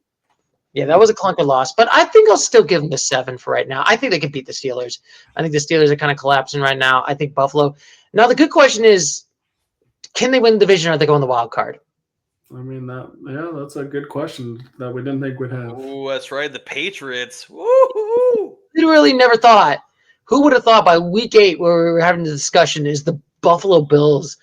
Yeah, that was a clunker loss. But I think I'll still give them a 7 for right now. I think they can beat the Steelers. I think the Steelers are kind of collapsing right now. I think Buffalo. Now, the good question is, can they win the division or are they going the wild card? I mean, that's a good question that we didn't think we'd have. Oh, that's right. The Patriots. Woo-hoo! Literally never thought. Who would have thought by week 8 where we were having the discussion is the Buffalo Bills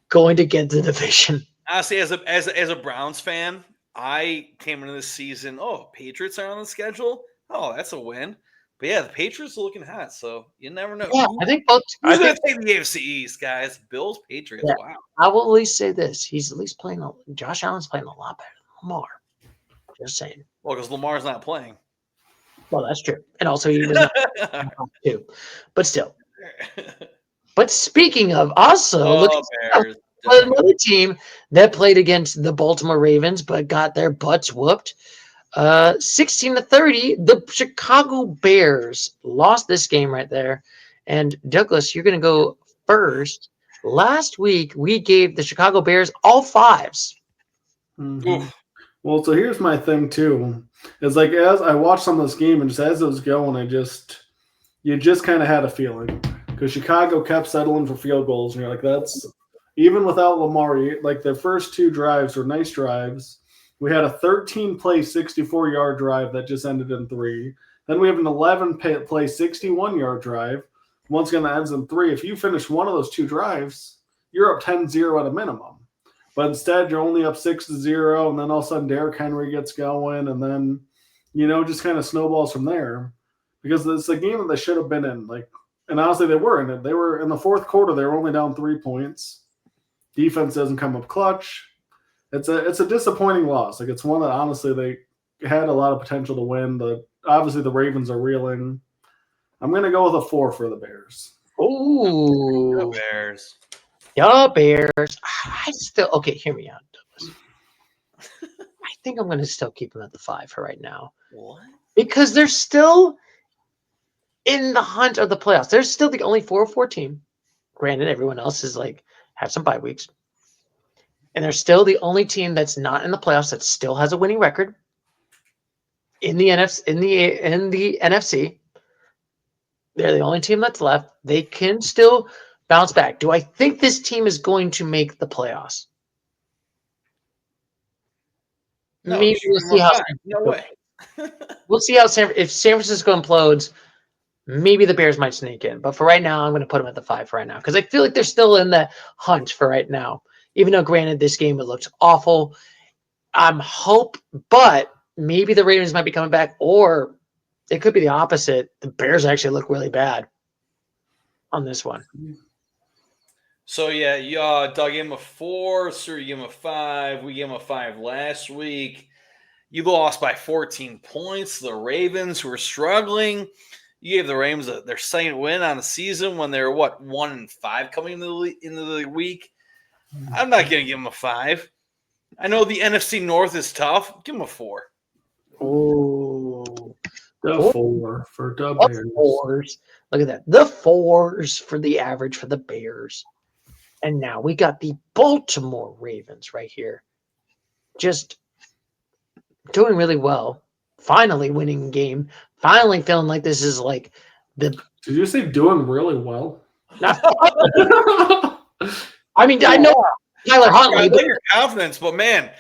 going to get the division? Honestly, as a Browns fan, I came into this season, Patriots are on the schedule. Oh, that's a win. But yeah, the Patriots are looking hot, so you never know. Yeah, I think both. Who's going to take the AFC East, guys? Bills, Patriots. Yeah. Wow. I will at least say this: he's at least playing. Josh Allen's playing a lot better than Lamar. Just saying. Well, because Lamar's not playing. Well, that's true, and also he was too. But still. But speaking of, also look at another team that played against the Baltimore Ravens, but got their butts whooped. 16-30, the Chicago Bears lost this game right there. And Douglas, you're going to go first. Last week, we gave the Chicago Bears all 5s. Mm-hmm. Well, so here's my thing, too. It's like as I watched some of this game and just as it was going, you just kind of had a feeling. Because Chicago kept settling for field goals. And you're like, that's – even without Lamar, like the first 2 drives were nice drives. We had a 13-play, 64-yard drive that just ended in 3. Then we have an 11-play, 61-yard drive. Once again, that ends in 3. If you finish one of those 2 drives, you're up 10-0 at a minimum. But instead, you're only up 6-0, and then all of a sudden Derrick Henry gets going, and then, just kind of snowballs from there. Because it's a game that they should have been in. And honestly, they were in it. They were in the fourth quarter. They were only down 3 points. Defense doesn't come up clutch. It's a disappointing loss. It's one that honestly they had a lot of potential to win. Obviously the Ravens are reeling. I'm gonna go with a 4 for the Bears. Ooh, the Bears. Yeah, Bears. Hear me out, Douglas. I think I'm gonna still keep them at the 5 for right now. What? Because they're still in the hunt of the playoffs. They're still the only 4-4 team. Granted, everyone else is have some bye weeks. And they're still the only team that's not in the playoffs that still has a winning record in the NFC. They're the only team that's left. They can still bounce back. Do I think this team is going to make the playoffs? No, maybe we'll see how. No way. We'll see how if San Francisco implodes. Maybe the Bears might sneak in, but for right now, I'm going to put them at the 5 for right now because I feel like they're still in the hunt for right now. Even though, granted, this game it looked awful, but maybe the Ravens might be coming back, or it could be the opposite. The Bears actually look really bad on this one. So yeah, Doug gave him a 4, Sir, you gave him a 5. We gave him a 5 last week. You lost by 14 points. The Ravens, who were struggling. You gave the Ravens their second win on the season when they were 1-5 coming into the week. I'm not going to give them a 5. I know the NFC North is tough. Give them a 4. Oh, the 4 for the Bears. 4s. Look at that. The 4s for the average for the Bears. And now we got the Baltimore Ravens right here. Just doing really well. Finally winning a game. Finally feeling like this is the. Did you say doing really well? I mean, I know Tyler Huntley. I like your confidence, but man,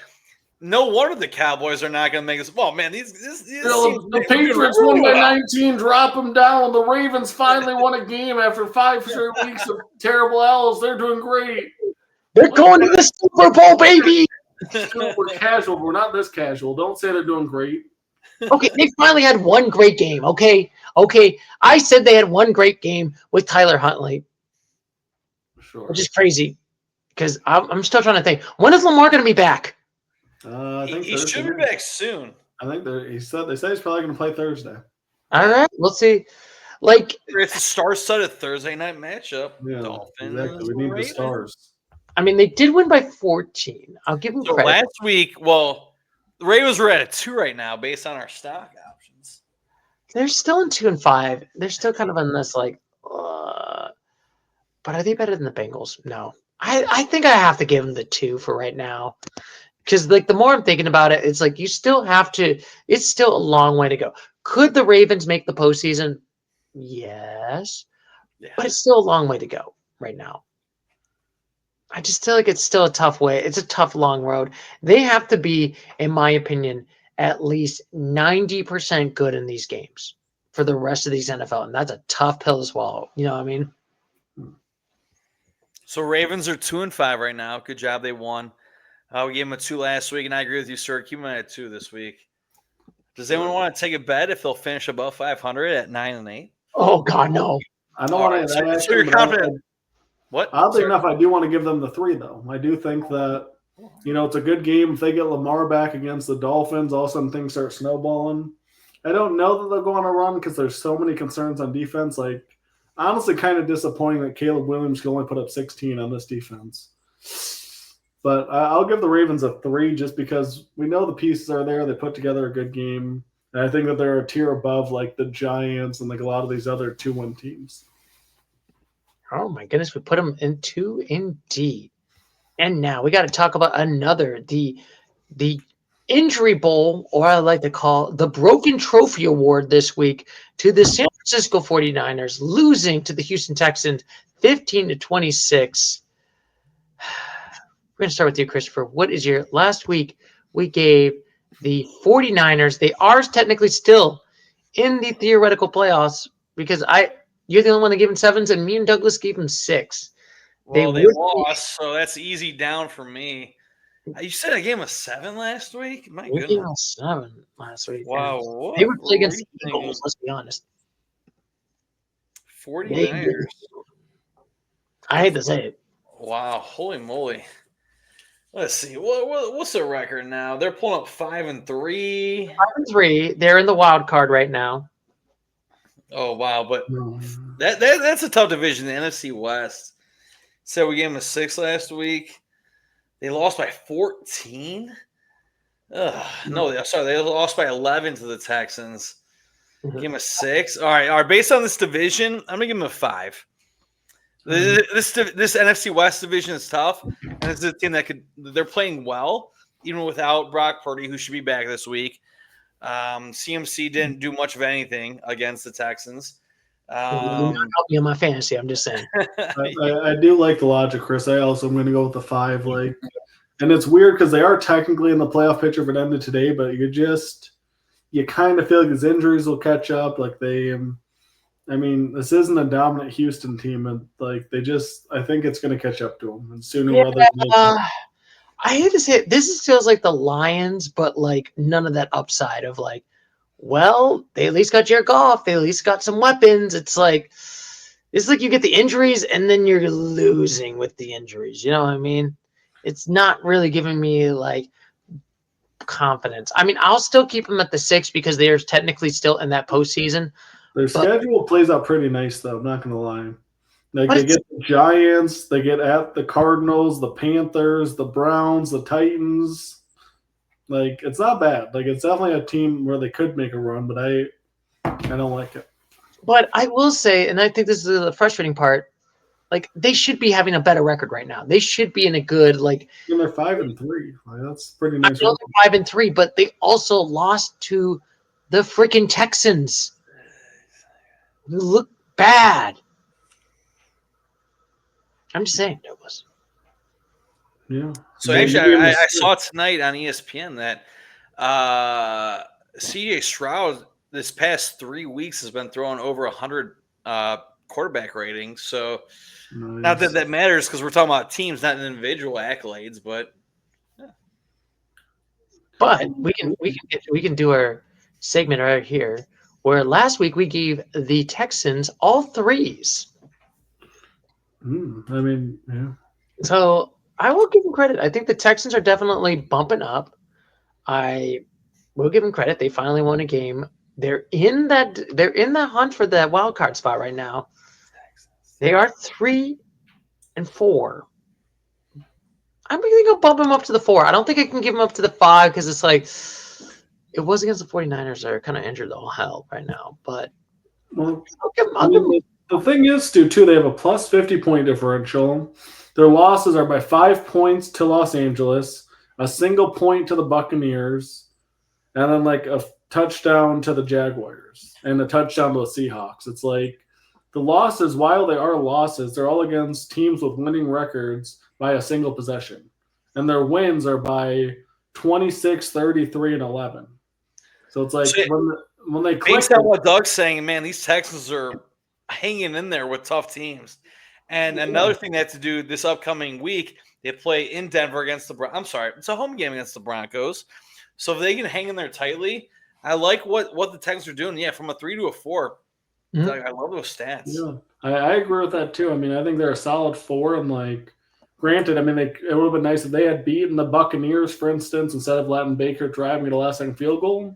no wonder the Cowboys are not going to make this. Well, man, the Patriots won by 19, drop them down. The Ravens finally won a game after 5 straight weeks of terrible L's. They're doing great. They're going to the Super Bowl, baby. We're casual. We're not this casual. Don't say they're doing great. Okay, they finally had one great game. Okay. I said they had one great game with Tyler Huntley. Sure. Which is crazy because I'm still trying to think. When is Lamar going to be back? I think he should be back soon. I think they said he's probably going to play Thursday. All right, we'll see. It's a star-studded Thursday night matchup. Yeah, Dolphins. exactly. We need the stars. I mean, they did win by 14. I'll give them credit. Last week, the Ravens were at a 2 right now based on our stock options. They're still in 2-5. They're still kind of in this but But are they better than the Bengals? No. I think I have to give them the 2 for right now. Because like the more I'm thinking about it, it's like you still have to. It's still a long way to go. Could the Ravens make the postseason? Yes, but it's still a long way to go right now. I just feel like it's still a tough way. It's a tough, long road. They have to be, in my opinion, at least 90% good in these games for the rest of these NFL, and that's a tough pill to swallow. You know what I mean? So Ravens are 2-5 right now. Good job, they won. We gave them a 2 last week, and I agree with you, sir. Keep them at 2 this week. Does anyone want to take a bet if they'll finish above 500 at 9-8? Oh God, no! I don't want to. So you're confident. What? Oddly enough, I do want to give them the 3, though. I do think that, it's a good game. If they get Lamar back against the Dolphins, all of a sudden things start snowballing. I don't know that they'll go on a run because there's so many concerns on defense. Like, honestly, kind of disappointing that Caleb Williams can only put up 16 on this defense. But I'll give the Ravens a 3 just because we know the pieces are there. They put together a good game. And I think that they're a tier above, like, the Giants and, like, a lot of these other 2-win teams. Oh my goodness, we put them in 2 indeed. And now we got to talk about another, the Injury Bowl, or I like to call the Broken Trophy Award this week to the San Francisco 49ers, losing to the Houston Texans 15-26. We're going to start with you, Christopher. What is your last week? We gave the 49ers, they are technically still in the theoretical playoffs because you're the only one that gave them 7s, and me and Douglas gave them 6. Well, they lost, so that's easy down for me. You said I gave them a 7 last week? My goodness. We gave them a 7 last week. Wow. They were playing against the Eagles, let's be honest. 49ers. I hate to say it. Wow. Holy moly. Let's see. What's their record now? They're pulling up 5-3. 5-3. They're in the wild card right now. Oh, wow. But that's a tough division, the NFC West. So we gave them a 6 last week. They lost by 14? No, they lost by 11 to the Texans. Give them a 6. All right. Based on this division, I'm going to give them a 5. This NFC West division is tough, and it's a team they're playing well, even without Brock Purdy, who should be back this week. CMC didn't do much of anything against the Texans. You're not helping me on my fantasy. I'm just saying. I do like the logic, Chris. I also am going to go with the 5. And it's weird because they are technically in the playoff picture for them today, but you kind of feel like his injuries will catch up. This isn't a dominant Houston team, and I think it's going to catch up to them, and sooner or later. I hate to say it, feels like the Lions, but none of that upside of they at least got Jared Goff, they at least got some weapons. It's like you get the injuries and then you're losing with the injuries. You know what I mean? It's not really giving me confidence. I mean, I'll still keep them at the 6 because they are technically still in that postseason. Their schedule plays out pretty nice, though. I'm not going to lie. They get the Giants, they get at the Cardinals, the Panthers, the Browns, the Titans. It's not bad. It's definitely a team where they could make a run, but I don't like it. But I will say, and I think this is the frustrating part, they should be having a better record right now. They should be in a good And they're 5-3. That's pretty nice. I know they're 5-3, but they also lost to the freaking Texans. They look bad. I'm just saying, Douglas. Yeah. So actually, I saw tonight on ESPN that C.J. Stroud this past 3 weeks has been throwing over 100 quarterback ratings. So not that matters because we're talking about teams, not individual accolades, but yeah. But we can do our segment right here where last week we gave the Texans all 3s. Yeah. So I will give them credit. I think the Texans are definitely bumping up. I will give them credit. They finally won a game. They're in that hunt for that wild card spot right now. They are 3-4. I'm going to go bump them up to the 4. I don't think I can give them up to the 5 because it's it was against the 49ers that are kind of injured all hell right now. But Well, The thing is, Stu, too, they have a plus 50 point differential. Their losses are by 5 points to Los Angeles, a single point to the Buccaneers, and then like a touchdown to the Jaguars and a touchdown to the Seahawks. It's like the losses, while they are losses, they're all against teams with winning records by a single possession. And their wins are by 26, 33, and 11. So it's like when they click. Based on what Doug's saying, man, these Texans are hanging in there with tough teams. And another thing they have to do this upcoming week, they play in Denver against it's a home game against the Broncos. So if they can hang in there tightly, I like what the Texans are doing. Yeah, from a 3 to a 4. Mm-hmm. I love those stats. Yeah, I agree with that too. I mean, I think they're a solid 4. And like, granted, I mean, it would have been nice if they had beaten the Buccaneers, for instance, instead of letting Baker drive me to last second field goal.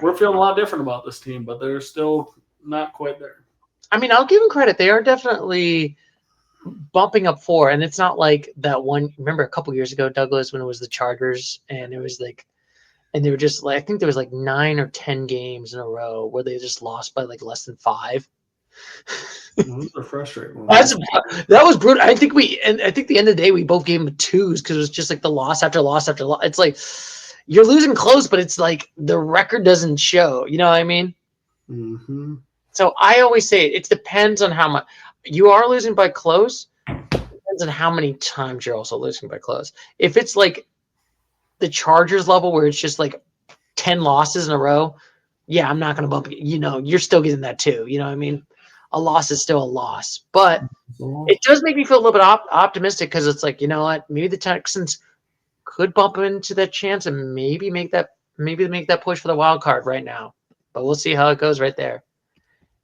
We're feeling a lot different about this team, but they're still not quite there. I mean, I'll give them credit. They are definitely bumping up 4, and it's not like that one. Remember a couple years ago, Douglas, when it was the Chargers, and it was like, and they were just like, I think there was like 9 or 10 games in a row where they just lost by like less than 5. Those are frustrating. That was brutal. I think the end of the day we both gave them 2s because it was just like the loss after loss after loss. It's like you're losing close, but it's like the record doesn't show. You know what I mean? Mm-hmm. So I always say it depends on how much you are losing by close. It depends on how many times you're also losing by close. If it's like the Chargers level where it's just like 10 losses in a row, yeah, I'm not going to bump you. You know, you're still getting that too. You know what I mean? A loss is still a loss. But it does make me feel a little bit optimistic because it's like, you know what? Maybe the Texans could bump into that chance and maybe make that push for the wild card right now. But we'll see how it goes right there.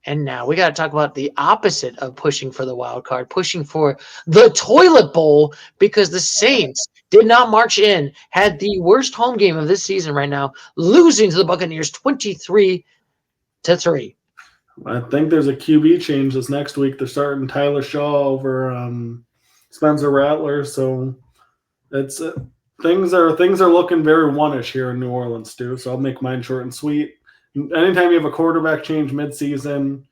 And now we got to talk about the opposite of pushing for the wild card, pushing for the toilet bowl, because the Saints did not march in, had the worst home game of this season right now, losing to the Buccaneers 23-3. I think there's a QB change this next week. They're starting Tyler Shaw over Spencer Rattler, so it's things are looking very one-ish here in New Orleans, Stu. So I'll make mine short and sweet. Anytime you have a quarterback change midseason,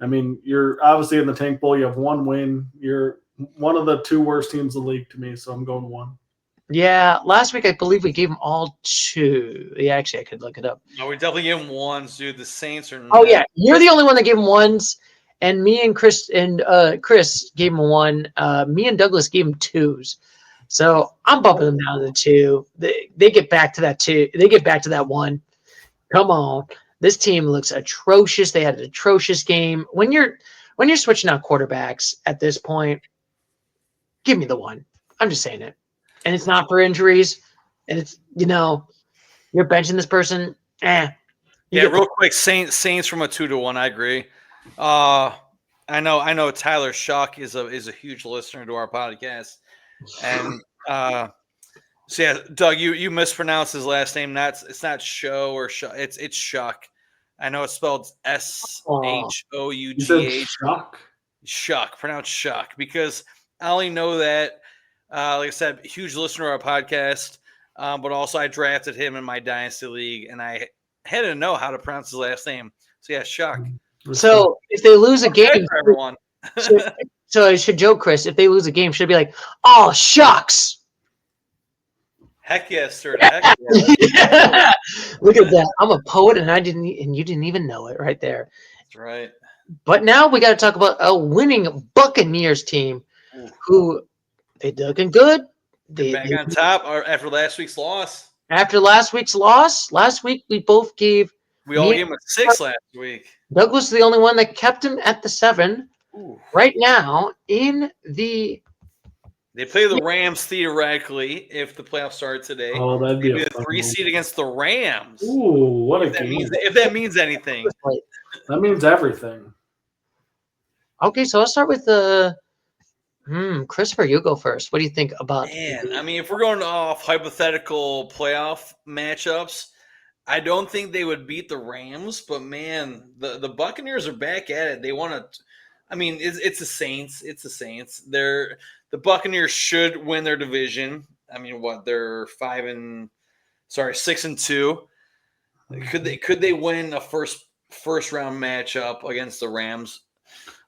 I mean, you're obviously in the tank bowl. You have 1 win. You're one of the 2 worst teams in the league to me, so I'm going 1. Yeah, last week I believe we gave them all 2. Yeah, actually, I could look it up. No, we definitely gave them 1s, dude. The Saints are. Oh yeah, you're the only one that gave them 1s, and me and Chris gave them 1. Me and Douglas gave them 2s. So I'm bumping them down to 2. They get back to that 2. They get back to that 1. Come on. This team looks atrocious. They had an atrocious game. When you're switching out quarterbacks at this point, give me the 1. I'm just saying it. And it's not for injuries. And it's, you know, you're benching this person. Yeah, real quick, Saints from a 2 to 1. I agree. I know Tyler Shuck is a huge listener to our podcast. And so yeah, Doug, you mispronounced his last name. It's not Show or Shuck. It's Shuck. I know it's spelled SHOUGH. Shuck. Shuck, pronounced Shuck, because I only know that. Like I said, huge listener to our podcast, but also I drafted him in my dynasty league, and I had to know how to pronounce his last name. So yeah, Shuck. So if they lose a game, for everyone. so I should joke, Chris. If they lose a game, should it be like, oh shucks? Heck yes, sir. Heck yes. Yeah. Look at that. I'm a poet, and you didn't even know it right there. That's right. But now we got to talk about a winning Buccaneers team, who they looking good. They're back on top after last week's loss. After last week's loss, last week we both gave. We all gave him a 6 last week. Douglas is the only one that kept him at the 7. Ooh. Right now in the. They play the Rams theoretically if the playoffs start today. Oh, that'd be a 3 seed against the Rams. Ooh, what a game! If that means anything, that means everything. Okay, so I'll start with the. Christopher, you go first. What do you think about? Man, I mean, if we're going off hypothetical playoff matchups, I don't think they would beat the Rams. But man, the Buccaneers are back at it. They want to. I mean, it's the Saints. It's the Saints. The Buccaneers should win their division. I mean, what? They're 6-2. Could they win a first round matchup against the Rams?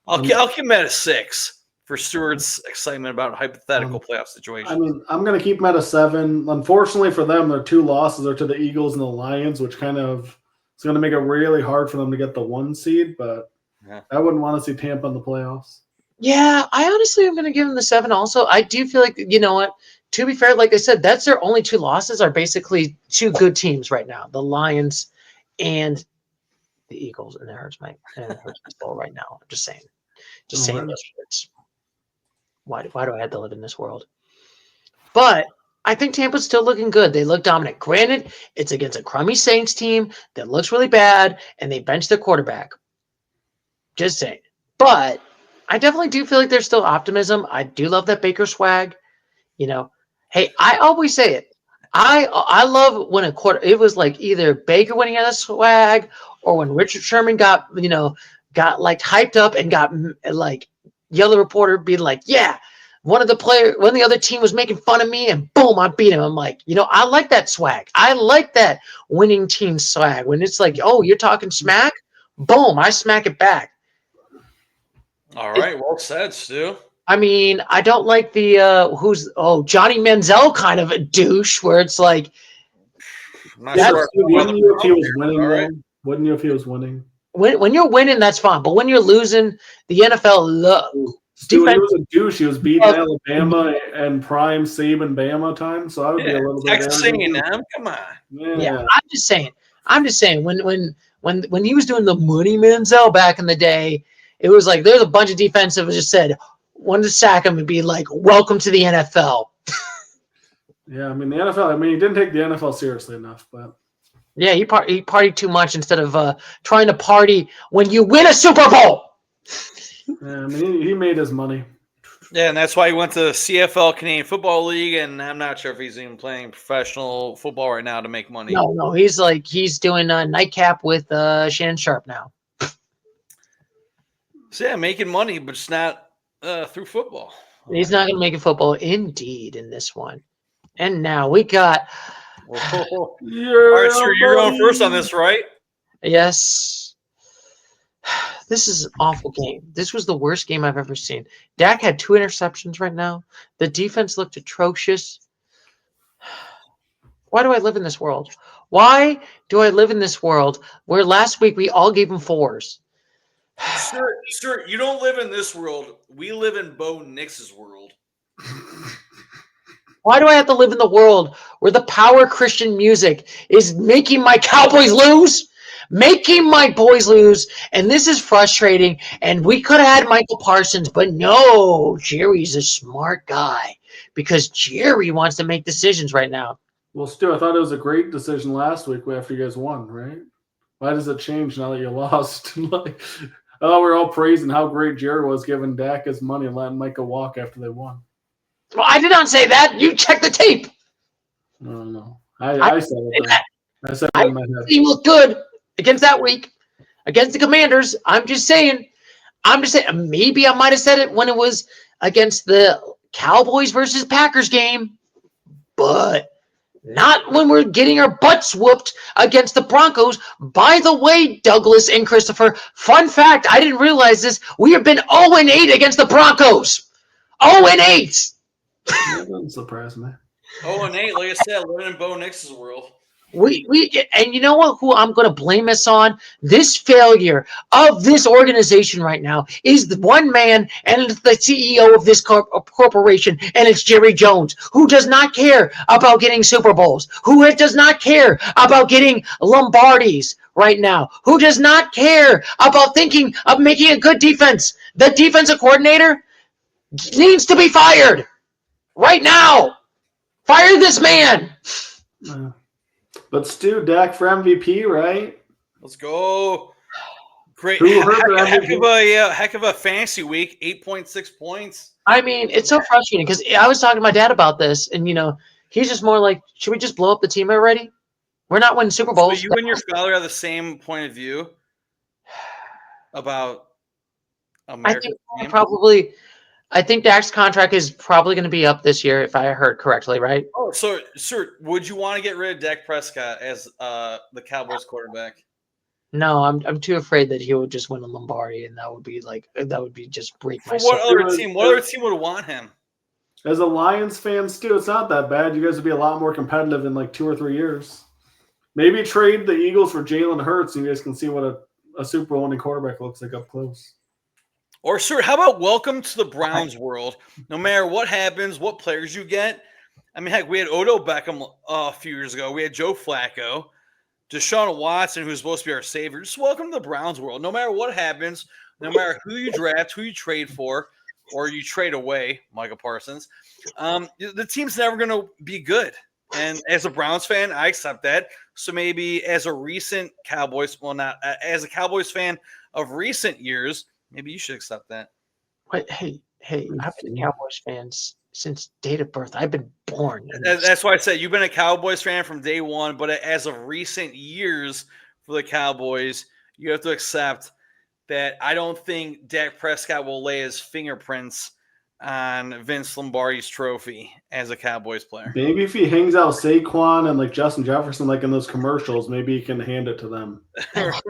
I'll keep him at a 6 for Stuart's excitement about a hypothetical playoff situation. I mean, I'm going to keep him at a 7. Unfortunately for them, their 2 losses are to the Eagles and the Lions, which kind of is going to make it really hard for them to get the 1 seed. But I wouldn't want to see Tampa in the playoffs. Yeah, I honestly am going to give them the 7 also. I do feel like, you know what? To be fair, like I said, that's their only 2 losses are basically 2 good teams right now, the Lions and the Eagles. And it hurts my soul right now. I'm just saying. Just saying those words. Why do I have to live in this world? But I think Tampa's still looking good. They look dominant. Granted, it's against a crummy Saints team that looks really bad, and they benched their quarterback. Just saying. But I definitely do feel like there's still optimism. I do love that Baker swag. You know, hey, I always say it. I love when it was like either Baker winning out of swag or when Richard Sherman got like hyped up and got like yellow reporter being like, yeah, one of the other team was making fun of me and boom, I beat him. I'm like, I like that swag. I like that winning team swag when it's like, oh, you're talking smack, boom, I smack it back. All right, well said, Stu. I mean, I don't like the Johnny Manziel kind of a douche where it's like, wouldn't you if he was winning? Right. Wouldn't you if he was winning? When you're winning, that's fine. But when you're losing, the NFL Stuart, he was a douche. He was beating Alabama and prime Saban Bama time. So I would be a little bit. Texas A&M, come on. Yeah, I'm just saying. When he was doing the Money Manziel back in the day, it was like there's a bunch of defensive that just said, wanted to sack him and be like, welcome to the NFL. Yeah, I mean, the NFL, he didn't take the NFL seriously enough, but. Yeah, he partied too much instead of trying to party when you win a Super Bowl. Yeah, I mean, he made his money. Yeah, and that's why he went to the CFL, Canadian Football League, and I'm not sure if he's even playing professional football right now to make money. No, he's doing a nightcap with Shannon Sharp now. So yeah, making money, but it's not through football. He's not going to make it football, indeed, in this one. And now we got. All right, sir, you're going first on this, right? Yes. This is an awful game. This was the worst game I've ever seen. Dak had 2 interceptions right now. The defense looked atrocious. Why do I live in this world? Why do I live in this world where last week we all gave him 4s? Sir, you don't live in this world. We live in Bo Nix's world. Why do I have to live in the world where the power Christian music is making my Cowboys lose? Making my boys lose, and this is frustrating, and we could have had Michael Parsons, but no, Jerry's a smart guy because Jerry wants to make decisions right now. Well, Stu, I thought it was a great decision last week after you guys won, right? Why does it change now that you lost? We're all praising how great Jerry was giving Dak his money and letting Micah walk after they won. Well, I did not say that. You check the tape. No. I said it. I said it in my head. He looked good against that week, against the Commanders. I'm just saying. Maybe I might have said it when it was against the Cowboys versus Packers game, but not when we're getting our butts whooped against the Broncos. By the way, Douglas and Christopher, fun fact, I didn't realize this. We have been 0-8 against the Broncos. 0-8. That doesn't surprise me. 0-8, like I said, living in Bo Nix's world. And you know what? Who I'm going to blame this on? This failure of this organization right now is the one man and the CEO of this corporation, and it's Jerry Jones, who does not care about getting Super Bowls, who does not care about getting Lombardis right now, who does not care about thinking of making a good defense. The defensive coordinator needs to be fired right now. Fire this man. But Stu, Dak for MVP, right? Let's go. Great. Heck of a fantasy week. 8.6 points. I mean, it's so frustrating because I was talking to my dad about this, and, he's just more like, should we just blow up the team already? We're not winning Super Bowls. So you and your father have the same point of view about American team? I think Dak's contract is probably going to be up this year, if I heard correctly, right? Oh, so, sir, would you want to get rid of Dak Prescott as the Cowboys quarterback? No, I'm too afraid that he would just win a Lombardi, and that would be just break my For what soul. other team? What other team would want him? As a Lions fan, Stu, it's not that bad. You guys would be a lot more competitive in like 2 or 3 years. Maybe trade the Eagles for Jalen Hurts, and you guys can see what a Super Bowl winning quarterback looks like up close. Or, sir, how about welcome to the Browns world? No matter what happens, what players you get. I mean, heck, we had Odell Beckham a few years ago. We had Joe Flacco, Deshaun Watson, who's supposed to be our savior. Just welcome to the Browns world. No matter what happens, no matter who you draft, who you trade for, or you trade away, Michael Parsons, the team's never going to be good. And as a Browns fan, I accept that. So maybe as a recent Cowboys, well, not as a Cowboys fan of recent years, maybe you should accept that. But hey, I've been a Cowboys fan since date of birth. I've been born. That's why I said you've been a Cowboys fan from day one, but as of recent years for the Cowboys, you have to accept that I don't think Dak Prescott will lay his fingerprints on Vince Lombardi's trophy as a Cowboys player. Maybe if he hangs out Saquon and like Justin Jefferson, like in those commercials, maybe he can hand it to them. This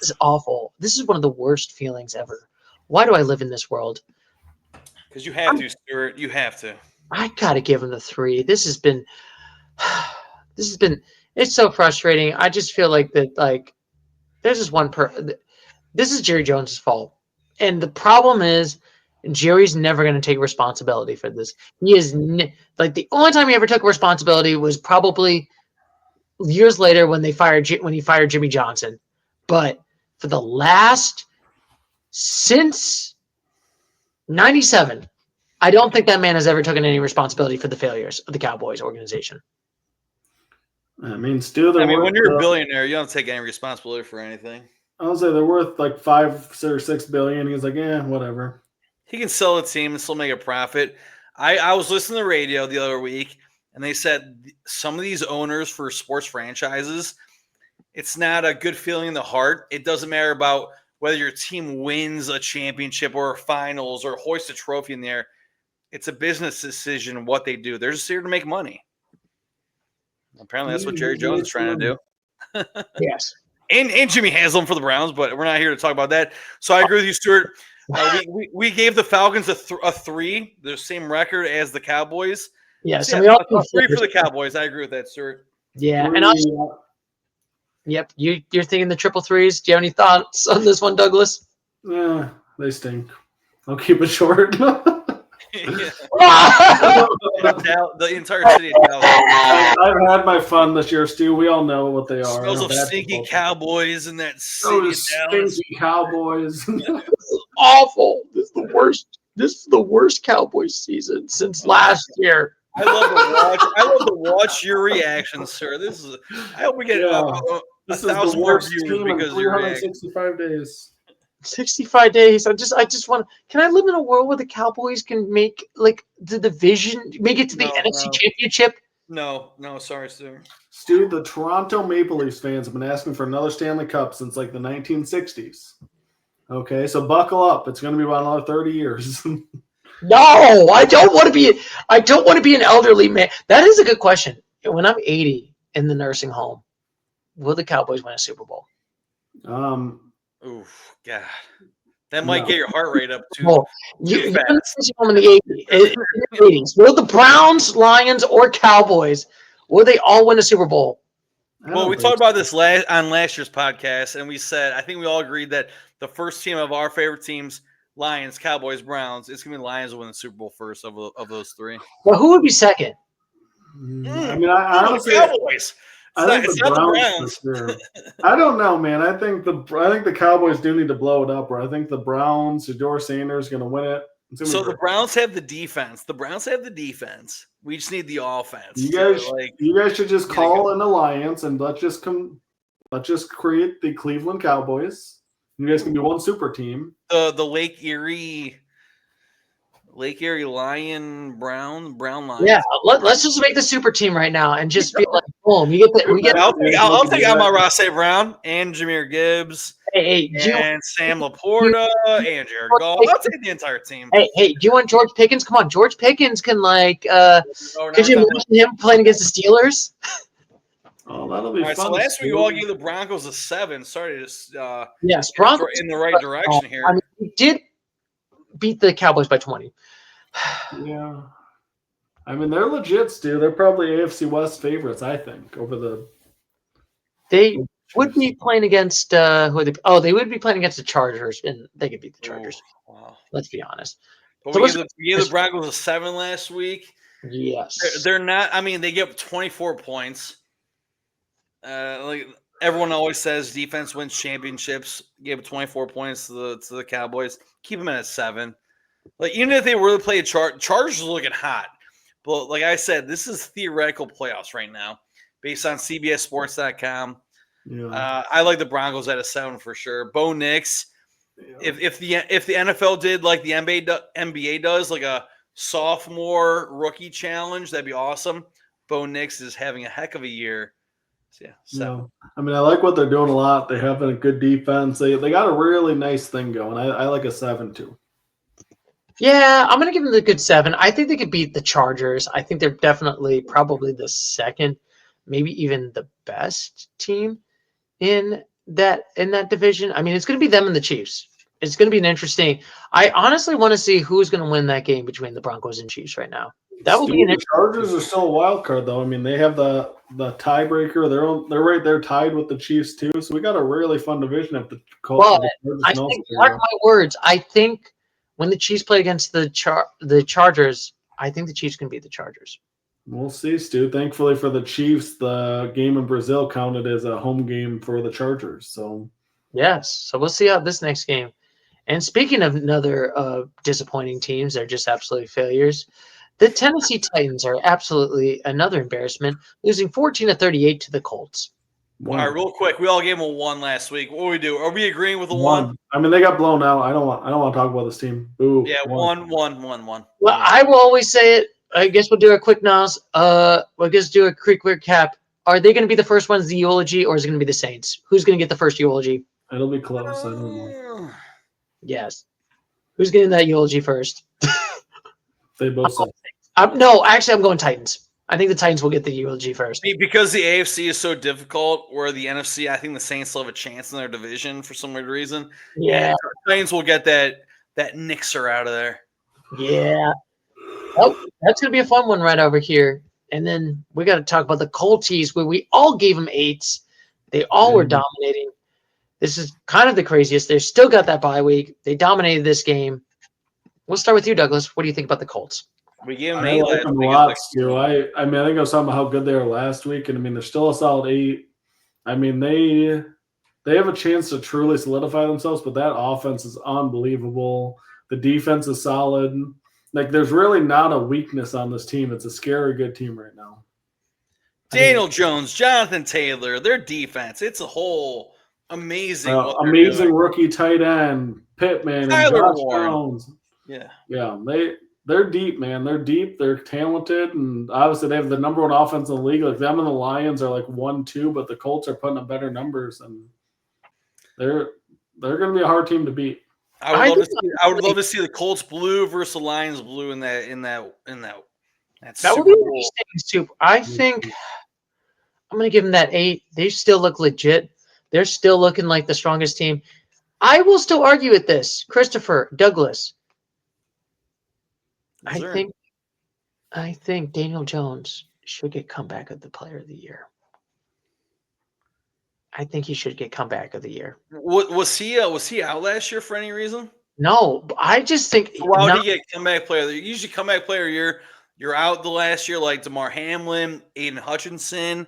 is awful. This is one of the worst feelings ever. Why do I live in this world? Because you have to, Stuart. You have to. I gotta give him the 3. This has been. It's so frustrating. I just feel like that. Like, there's just one This is Jerry Jones' fault, and the problem is Jerry's never going to take responsibility for this. He is like the only time he ever took responsibility was probably years later when he fired Jimmy Johnson. But for the last since '97, I don't think that man has ever taken any responsibility for the failures of the Cowboys organization. I mean, still, when you're a billionaire, you don't take any responsibility for anything. I would say they're worth like $5 or $6 billion. He's like, whatever. He can sell a team and still make a profit. I was listening to the radio the other week, and they said some of these owners for sports franchises, it's not a good feeling in the heart. It doesn't matter about whether your team wins a championship or a finals or hoists a trophy in the air. It's a business decision what they do. They're just here to make money. Apparently, that's what Jerry Jones is trying to do. Yes. And Jimmy Haslam for the Browns, but we're not here to talk about that. So I agree with you, Stuart. We gave the Falcons a 3, the same record as the Cowboys. Yes, and we all 3 for the Cowboys. I agree with that, Stuart. Yeah, and also, yep, you're thinking the triple threes. Do you have any thoughts on this one, Douglas? Yeah, they stink. I'll keep it short. The entire city of Dallas. I've had my fun this year, Stu. We all know what they are. Smells of stinky Cowboys in that city of Dallas. Stinky Cowboys. This is awful. This is the worst. This is the worst Cowboys season since last year. I love to watch your reactions, sir. I hope we get 1,000 more viewers because of your reaction. 365 days. 65 days. I just want. Can I live in a world where the Cowboys can make like the division, make it to the NFC Championship? No, sorry, sir. Stu, the Toronto Maple Leafs fans have been asking for another Stanley Cup since like the 1960s. Okay, so buckle up. It's going to be about another 30 years. No, I don't want to be. I don't want to be an elderly man. That is a good question. When I'm 80 in the nursing home, will the Cowboys win a Super Bowl? Oof, God. That might get your heart rate up too. You're in the nursing home in the 80s. Will the Browns, Lions, or Cowboys, will they all win a Super Bowl? Well, we talked about this on last year's podcast, and we said, I think we all agreed that the first team of our favorite teams, Lions, Cowboys, Browns, it's going to be Lions will win the Super Bowl first of those 3. Well, who would be second? I mean, I honestly, Cowboys. It's not the Browns. For sure. I don't know, man. I think the Cowboys do need to blow it up. Or I think the Browns, Shedeur Sanders, going to win it. So the Browns have the defense. We just need the offense. You guys should just call an alliance and let's just create the Cleveland Cowboys. You guys can be one super team. The Lake Erie Brown Lions. Yeah, let's just make the super team right now and just be like, boom. I'll take Amon-Ra Brown and Jahmyr Gibbs and Sam Laporta and Jared Goff. I'll take the entire team. Hey, do you want George Pickens? Come on, George Pickens can could you imagine him playing against the Steelers? Oh, that'll be All right, fun. so last week we all gave the Broncos a 7. Sorry to yes, Broncos in the right direction here. I mean, we did beat the Cowboys by 20. Yeah. I mean, they're legit, Stu. They're probably AFC West favorites, I think, over the. They would be playing against they would be playing against the Chargers, and they could beat the Chargers. Ooh, wow. Let's be honest. But So we gave the Broncos a 7 last week. Yes. They're not. I mean, they give up 24 points. Like everyone always says, defense wins championships. Gave up 24 points to the Cowboys. Keep them at a 7. Like even if they really play Chargers are looking hot. But like I said, this is theoretical playoffs right now, based on CBSSports.com. Yeah. I like the Broncos at a 7 for sure. Bo Nix. Yeah. If the NFL did like the NBA does, like a sophomore rookie challenge, that'd be awesome. Bo Nix is having a heck of a year. So yeah, 7. Yeah. I mean, I like what they're doing a lot. They have a good defense. They got a really nice thing going. I like a 7 too. Yeah, I'm going to give them a good 7. I think they could beat the Chargers. I think they're definitely probably the second, maybe even the best team in that division. I mean, it's going to be them and the Chiefs. It's going to be an interesting. I honestly want to see who's going to win that game between the Broncos and Chiefs right now. That will be an interesting. Chargers are still a wild card, though. I mean, they have the tiebreaker. They're right there tied with the Chiefs too. So we got a really fun division if the Colts. But I think, mark my words, I think when the Chiefs play against the Chargers, I think the Chiefs can beat the Chargers. We'll see, Stu. Thankfully for the Chiefs, the game in Brazil counted as a home game for the Chargers. So yes, so we'll see how this next game. And speaking of another disappointing teams, they're just absolute failures. The Tennessee Titans are absolutely another embarrassment, losing 14-38 to the Colts. All right, real quick, we all gave them a 1 last week. What do we do? Are we agreeing with the 1? I mean, they got blown out. I don't want to talk about this team. Ooh, yeah, 1. Well, I will always say it. I guess we'll do a quick nos. We'll just do a quick recap. Are they going to be the first ones, the eulogy, or is it going to be the Saints? Who's going to get the first eulogy? It'll be close. I don't know. Yes. Who's getting that eulogy first? They both say. No, actually, I'm going Titans. I think the Titans will get the eulogy first. Because the AFC is so difficult, where the NFC, I think the Saints still have a chance in their division for some weird reason. Yeah. Titans will get that nixer out of there. Yeah. Oh, that's going to be a fun one right over here. And then we got to talk about the Colties, where we all gave them 8s. They all were dominating. This is kind of the craziest. They've still got that bye week. They dominated this game. We'll start with you, Douglas. What do you think about the Colts? We gave them 8 last week. I mean, I think I was talking about how good they were last week, and I mean, they're still a solid 8. I mean, they have a chance to truly solidify themselves, but that offense is unbelievable. The defense is solid. Like, there's really not a weakness on this team. It's a scary good team right now. Daniel Jones, Jonathan Taylor, their defense, it's a whole amazing. Amazing rookie tight end, Pittman, and Josh Jones. Yeah, they're deep, man. They're deep. They're talented, and obviously they have the number 1 offense in the league. Like, them and the Lions are like 1-2, but the Colts are putting up better numbers, and they're going to be a hard team to beat. I would love to see the Colts blue versus the Lions blue in that. That would be interesting, Super. I think I'm going to give them that 8. They still look legit. They're still looking like the strongest team. I will still argue with this, Christopher Douglas. Sure. I think Daniel Jones should get comeback of the player of the year. I think he should get comeback of the year. Was he out last year for any reason? No, I just think. Why would he get comeback player of the year? Usually comeback player of the year, you're out the last year, like DeMar Hamlin, Aiden Hutchinson.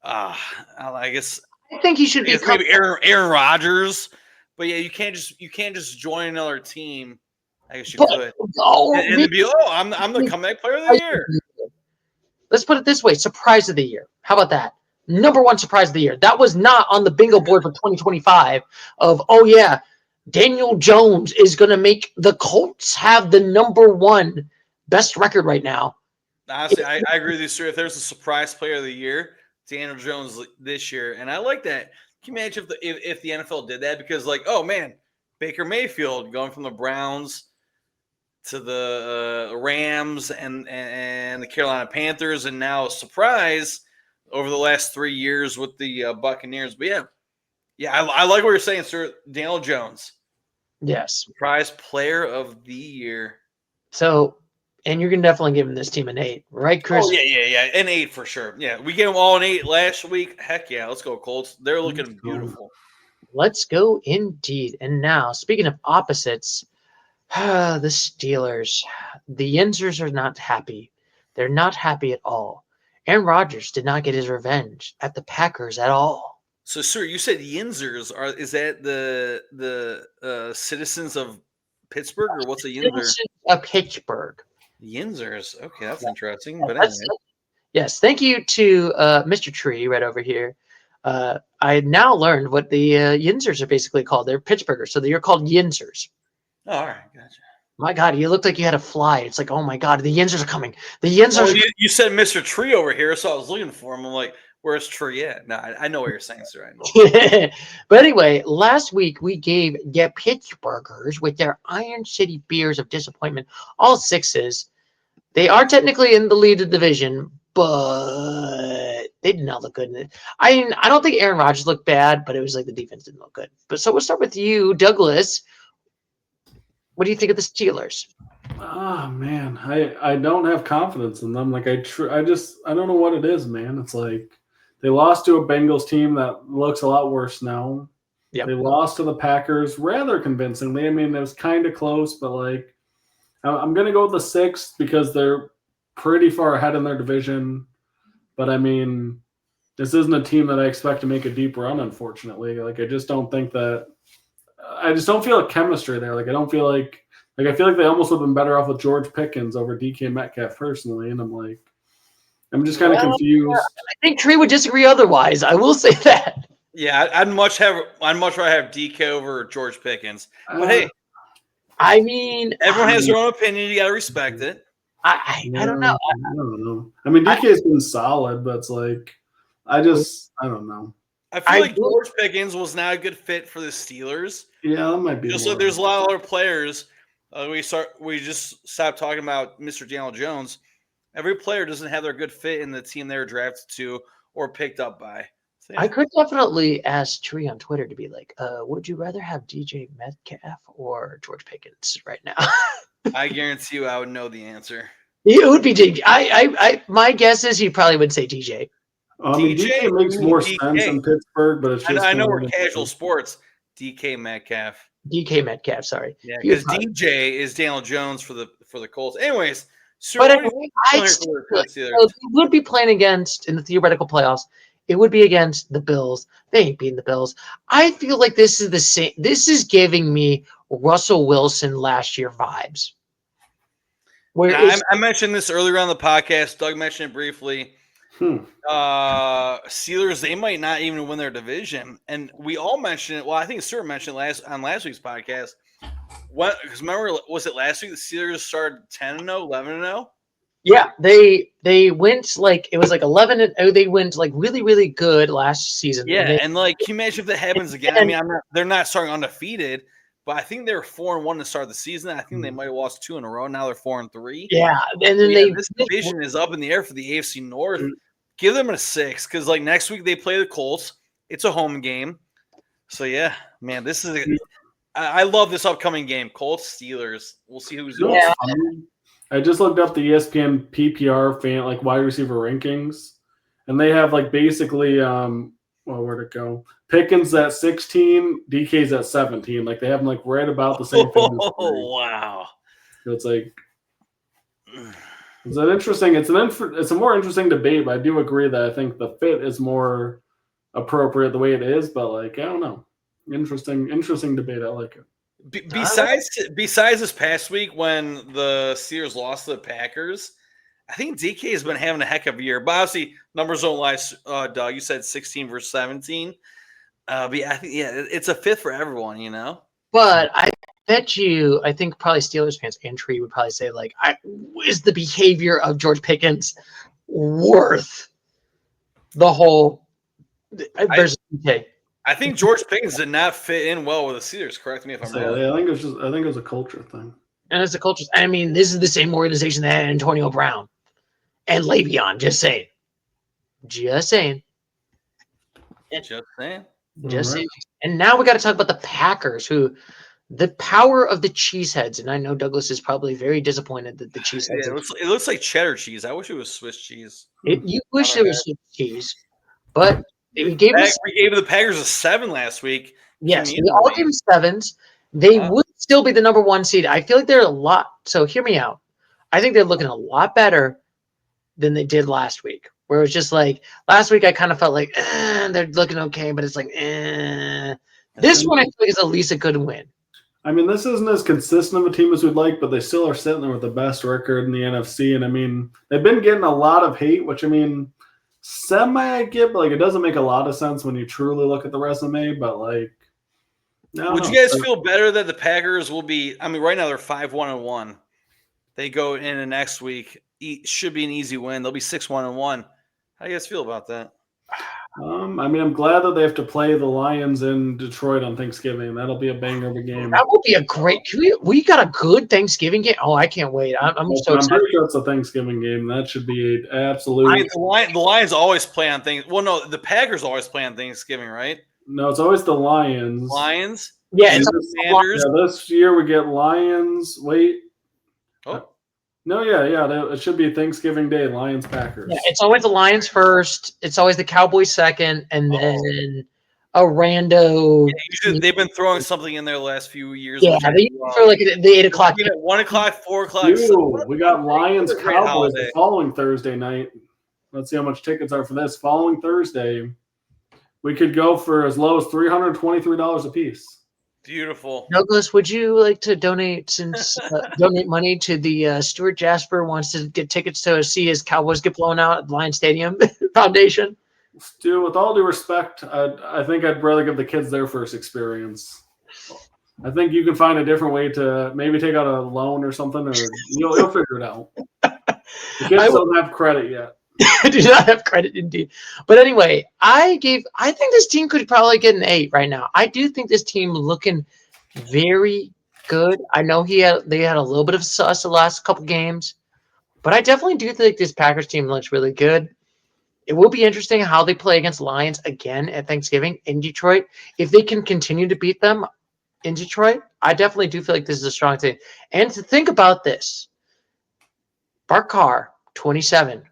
I guess I think he should be maybe Aaron Rodgers. But yeah, you can't just join another team. I guess you could. And then be, I'm the comeback player of the year. Let's put it this way: surprise of the year. How about that? Number 1 surprise of the year. That was not on the bingo board for 2025 of, oh yeah, Daniel Jones is going to make the Colts have the number 1 best record right now. Honestly, I agree with you, sir. If there's a surprise player of the year, Daniel Jones this year. And I like that. Can you imagine if the NFL did that? Because, like, oh, man, Baker Mayfield going from the Browns to the Rams and the Carolina Panthers, and now a surprise, over the last 3 years with the Buccaneers. But I like what you're saying, sir. Daniel Jones. Yes. Prize player of the year. So, and you're going to definitely give him this team an 8, right, Chris? Oh, yeah. An 8 for sure. Yeah, we gave them all an 8 last week. Heck yeah, let's go, Colts. They're looking beautiful. Let's go indeed. And now, speaking of opposites, the Steelers. The Yinzers are not happy. They're not happy at all. Aaron Rodgers did not get his revenge at the Packers at all. So, sir, you said Yinzers. Is that the citizens of Pittsburgh, or what's a Yinzer? Citizens of Pittsburgh. Yinzers. Okay, that's interesting. But anyway. Yes, thank you to Mr. Tree right over here. I now learned what the Yinzers are basically called. They're Pittsburghers, so you're called Yinzers. Oh, all right, gotcha. My God, you looked like you had a fly. It's like, oh my God, the Yinzers are coming. The Yinzers. Well, you said Mr. Tree over here, so I was looking for him. I'm like, where's Tree at? No, I know what you're saying, sir. I know. But anyway, last week we gave the Pittsburghers with their Iron City beers of disappointment all 6s. They are technically in the lead of the division, but they did not look good in it. I don't think Aaron Rodgers looked bad, but it was like the defense didn't look good. But so we'll start with you, Douglas. What do you think of the Steelers? Oh man, I don't have confidence in them. Like I don't know what it is, man. It's like they lost to a Bengals team that looks a lot worse now. Yep. They lost to the Packers rather convincingly. I mean, it was kind of close, but like I'm gonna go with the 6th because they're pretty far ahead in their division. But I mean, this isn't a team that I expect to make a deep run, unfortunately. Like I just don't think that. I just don't feel like chemistry there. Like I don't feel like I feel like they almost would have been better off with George Pickens over DK Metcalf personally. And I'm just kind of confused. I think Tree would disagree otherwise. I will say that. Yeah, I'd much rather have DK over George Pickens. But hey, I mean, everyone has their own opinion. You got to respect it. I don't know. I don't know. I mean, DK's been solid, but it's like I don't know. I feel like George Pickens was not a good fit for the Steelers. Yeah, that might be. Just like there's a lot of other players. We just stopped talking about Mr. Daniel Jones. Every player doesn't have their good fit in the team they were drafted to or picked up by. So, yeah. I could definitely ask Tree on Twitter to be like, would you rather have DJ Metcalf or George Pickens right now? I guarantee you I would know the answer. It would be DJ. My guess is he probably would say DJ. I mean, DK makes more sense in Pittsburgh, but it's just. I know we're casual sports. DK Metcalf. DK Metcalf, sorry. Yeah, because DJ is Daniel Jones for the Colts. Anyways, so but it would be playing against in the theoretical playoffs. It would be against the Bills. They ain't beating the Bills. I feel like this is the same. This is giving me Russell Wilson last year vibes. I mentioned this earlier on the podcast. Doug mentioned it briefly. Steelers, they might not even win their division, and we all mentioned it. Well, I think Stuart mentioned on last week's podcast. Because remember, was it last week the Steelers started 10-0, 11-0? Yeah, they went like it was like 11-0. They went like really really good last season. Yeah, and like can you imagine if that happens again? I mean, they're not starting undefeated, but I think they were 4-1 to start the season. I think they might have lost 2 in a row. Now they're 4-3. Yeah, and then this division is up in the air for the AFC North. Give them a 6 because like next week they play the Colts. It's a home game, so yeah, man, this is. I love this upcoming game, Colts Steelers. We'll see who's going. Yeah. I just looked up the ESPN PPR fan like wide receiver rankings, and they have like basically where'd it go? Pickens at 16, DK's at 17. Like they have them like right about the same thing. Oh wow! So it's like. It's an interesting. It's a more interesting debate, but I do agree that I think the fit is more appropriate the way it is. But like, I don't know. Interesting debate. I like it. Besides this past week when the Steelers lost to the Packers, I think DK has been having a heck of a year. But obviously, numbers don't lie. Doug, you said 16 versus 17. But yeah, I think it's a fit for everyone, you know. But I think probably Steelers fans and Tree would probably say like, is the behavior of George Pickens worth the whole versus DK? I think George Pickens did not fit in well with the Steelers. Correct me if I'm wrong. Yeah, I think it was a culture thing. And it's a culture. I mean, this is the same organization that had Antonio Brown and Le'Veon. Just saying. Just saying. Just saying. Just saying. And now we got to talk about the Packers, who the power of the cheeseheads. And I know Douglas is probably very disappointed that the cheeseheads. Yeah, it looks like cheddar cheese. I wish it was Swiss cheese. You wish it was Swiss cheese, but we gave the Packers a 7 last week. Yes, we all gave them 7s. They would still be the number 1 seed. I feel like they're a lot. So hear me out. I think they're looking a lot better than they did last week. Where it was just like last week, I kind of felt like they're looking okay, but it's like This one I feel like is at least a good win. I mean, this isn't as consistent of a team as we'd like, but they still are sitting there with the best record in the NFC. And I mean, they've been getting a lot of hate, which I mean, semi I get, but like it doesn't make a lot of sense when you truly look at the resume. But like, would you guys feel better that the Packers will be? I mean, right now they're 5-1-1. They go into next week. Should be an easy win. They'll be 6-1-1. How do you guys feel about that? I mean, I'm glad that they have to play the Lions in Detroit on Thanksgiving. That'll be a banger of a game. That will be a great. We got a good Thanksgiving game. Oh, I can't wait. I'm so excited. I'm pretty sure it's a Thanksgiving game. That should be absolutely. I mean, the Lions always play on things. Well, no, the Packers always play on Thanksgiving, right? No, it's always the Lions. Lions. Yeah, it's Sanders. Yeah, this year we get Lions. Wait. Oh. No, yeah. It should be Thanksgiving Day, Lions, Packers. Yeah, it's always the Lions first. It's always the Cowboys second, and then a rando. Yeah, they've been throwing something in there the last few years. Yeah, they throw like the 8 o'clock. 1 o'clock, 4 o'clock. Dude, we got Lions, Cowboys the following Thursday night. Let's see how much tickets are for this. Following Thursday, we could go for as low as $323 a piece. Beautiful. Douglas, would you like to donate donate money to the Stuart Jasper wants to get tickets to see his Cowboys get blown out at Lions Stadium Foundation? Stu, with all due respect, I think I'd rather give the kids their first experience. I think you can find a different way to maybe take out a loan or something, or you'll figure it out. The kids don't have credit yet. I do not have credit indeed. But anyway, I think this team could probably get an 8 right now. I do think this team looking very good. I know they had a little bit of sus the last couple games, but I definitely do think this Packers team looks really good. It will be interesting how they play against Lions again at Thanksgiving in Detroit. If they can continue to beat them in Detroit, I definitely do feel like this is a strong team. And to think about this, Bart Carr, 27,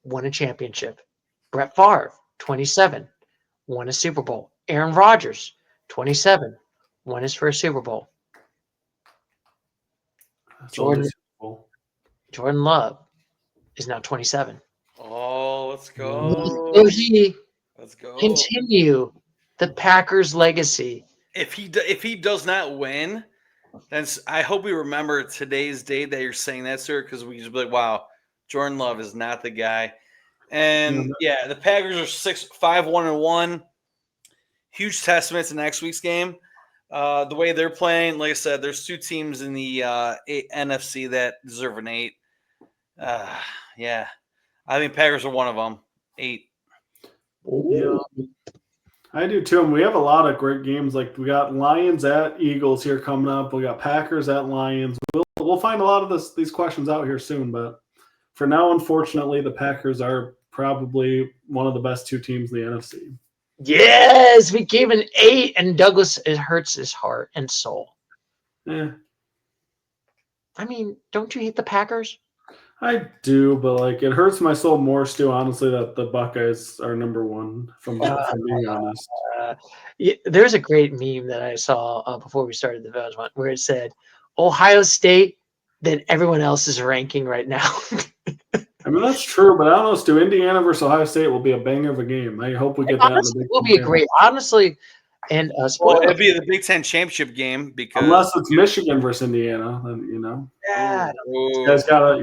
won a championship. Brett Favre, 27, won a Super Bowl. Aaron Rodgers, 27, won his first Super Bowl. Jordan Love is now 27. Oh, let's go. Will he Let's go. continue the Packers' legacy? If he does not win, then I hope we remember today's date that you're saying that, sir, because we just be like, wow, Jordan Love is not the guy. And yeah, the Packers are 5-1-1. Huge testament to next week's game. The way they're playing, like I said, there's 2 teams in the NFC that deserve an 8. Yeah, I think Packers are one of them. 8. Yeah, I do too. And we have a lot of great games. Like we got Lions at Eagles here coming up. We got Packers at Lions. We'll find a lot of these questions out here soon, but for now, unfortunately, the Packers are probably one of the best 2 teams in the NFC. Yes, we gave an 8, and Douglas, it hurts his heart and soul. Yeah. I mean, don't you hate the Packers? I do, but like it hurts my soul more, Stu, honestly, that the Buckeyes are number 1, from being honest. There's a great meme that I saw before we started the Village one where it said, Ohio State, then everyone else is ranking right now. I mean, that's true, but I don't know, Stu. Indiana versus Ohio State will be a banger of a game. I hope we get that. Honestly, it will be a great, honestly, and it'll be the Big Ten championship game because unless it's Michigan versus Indiana, then Yeah, you guys gotta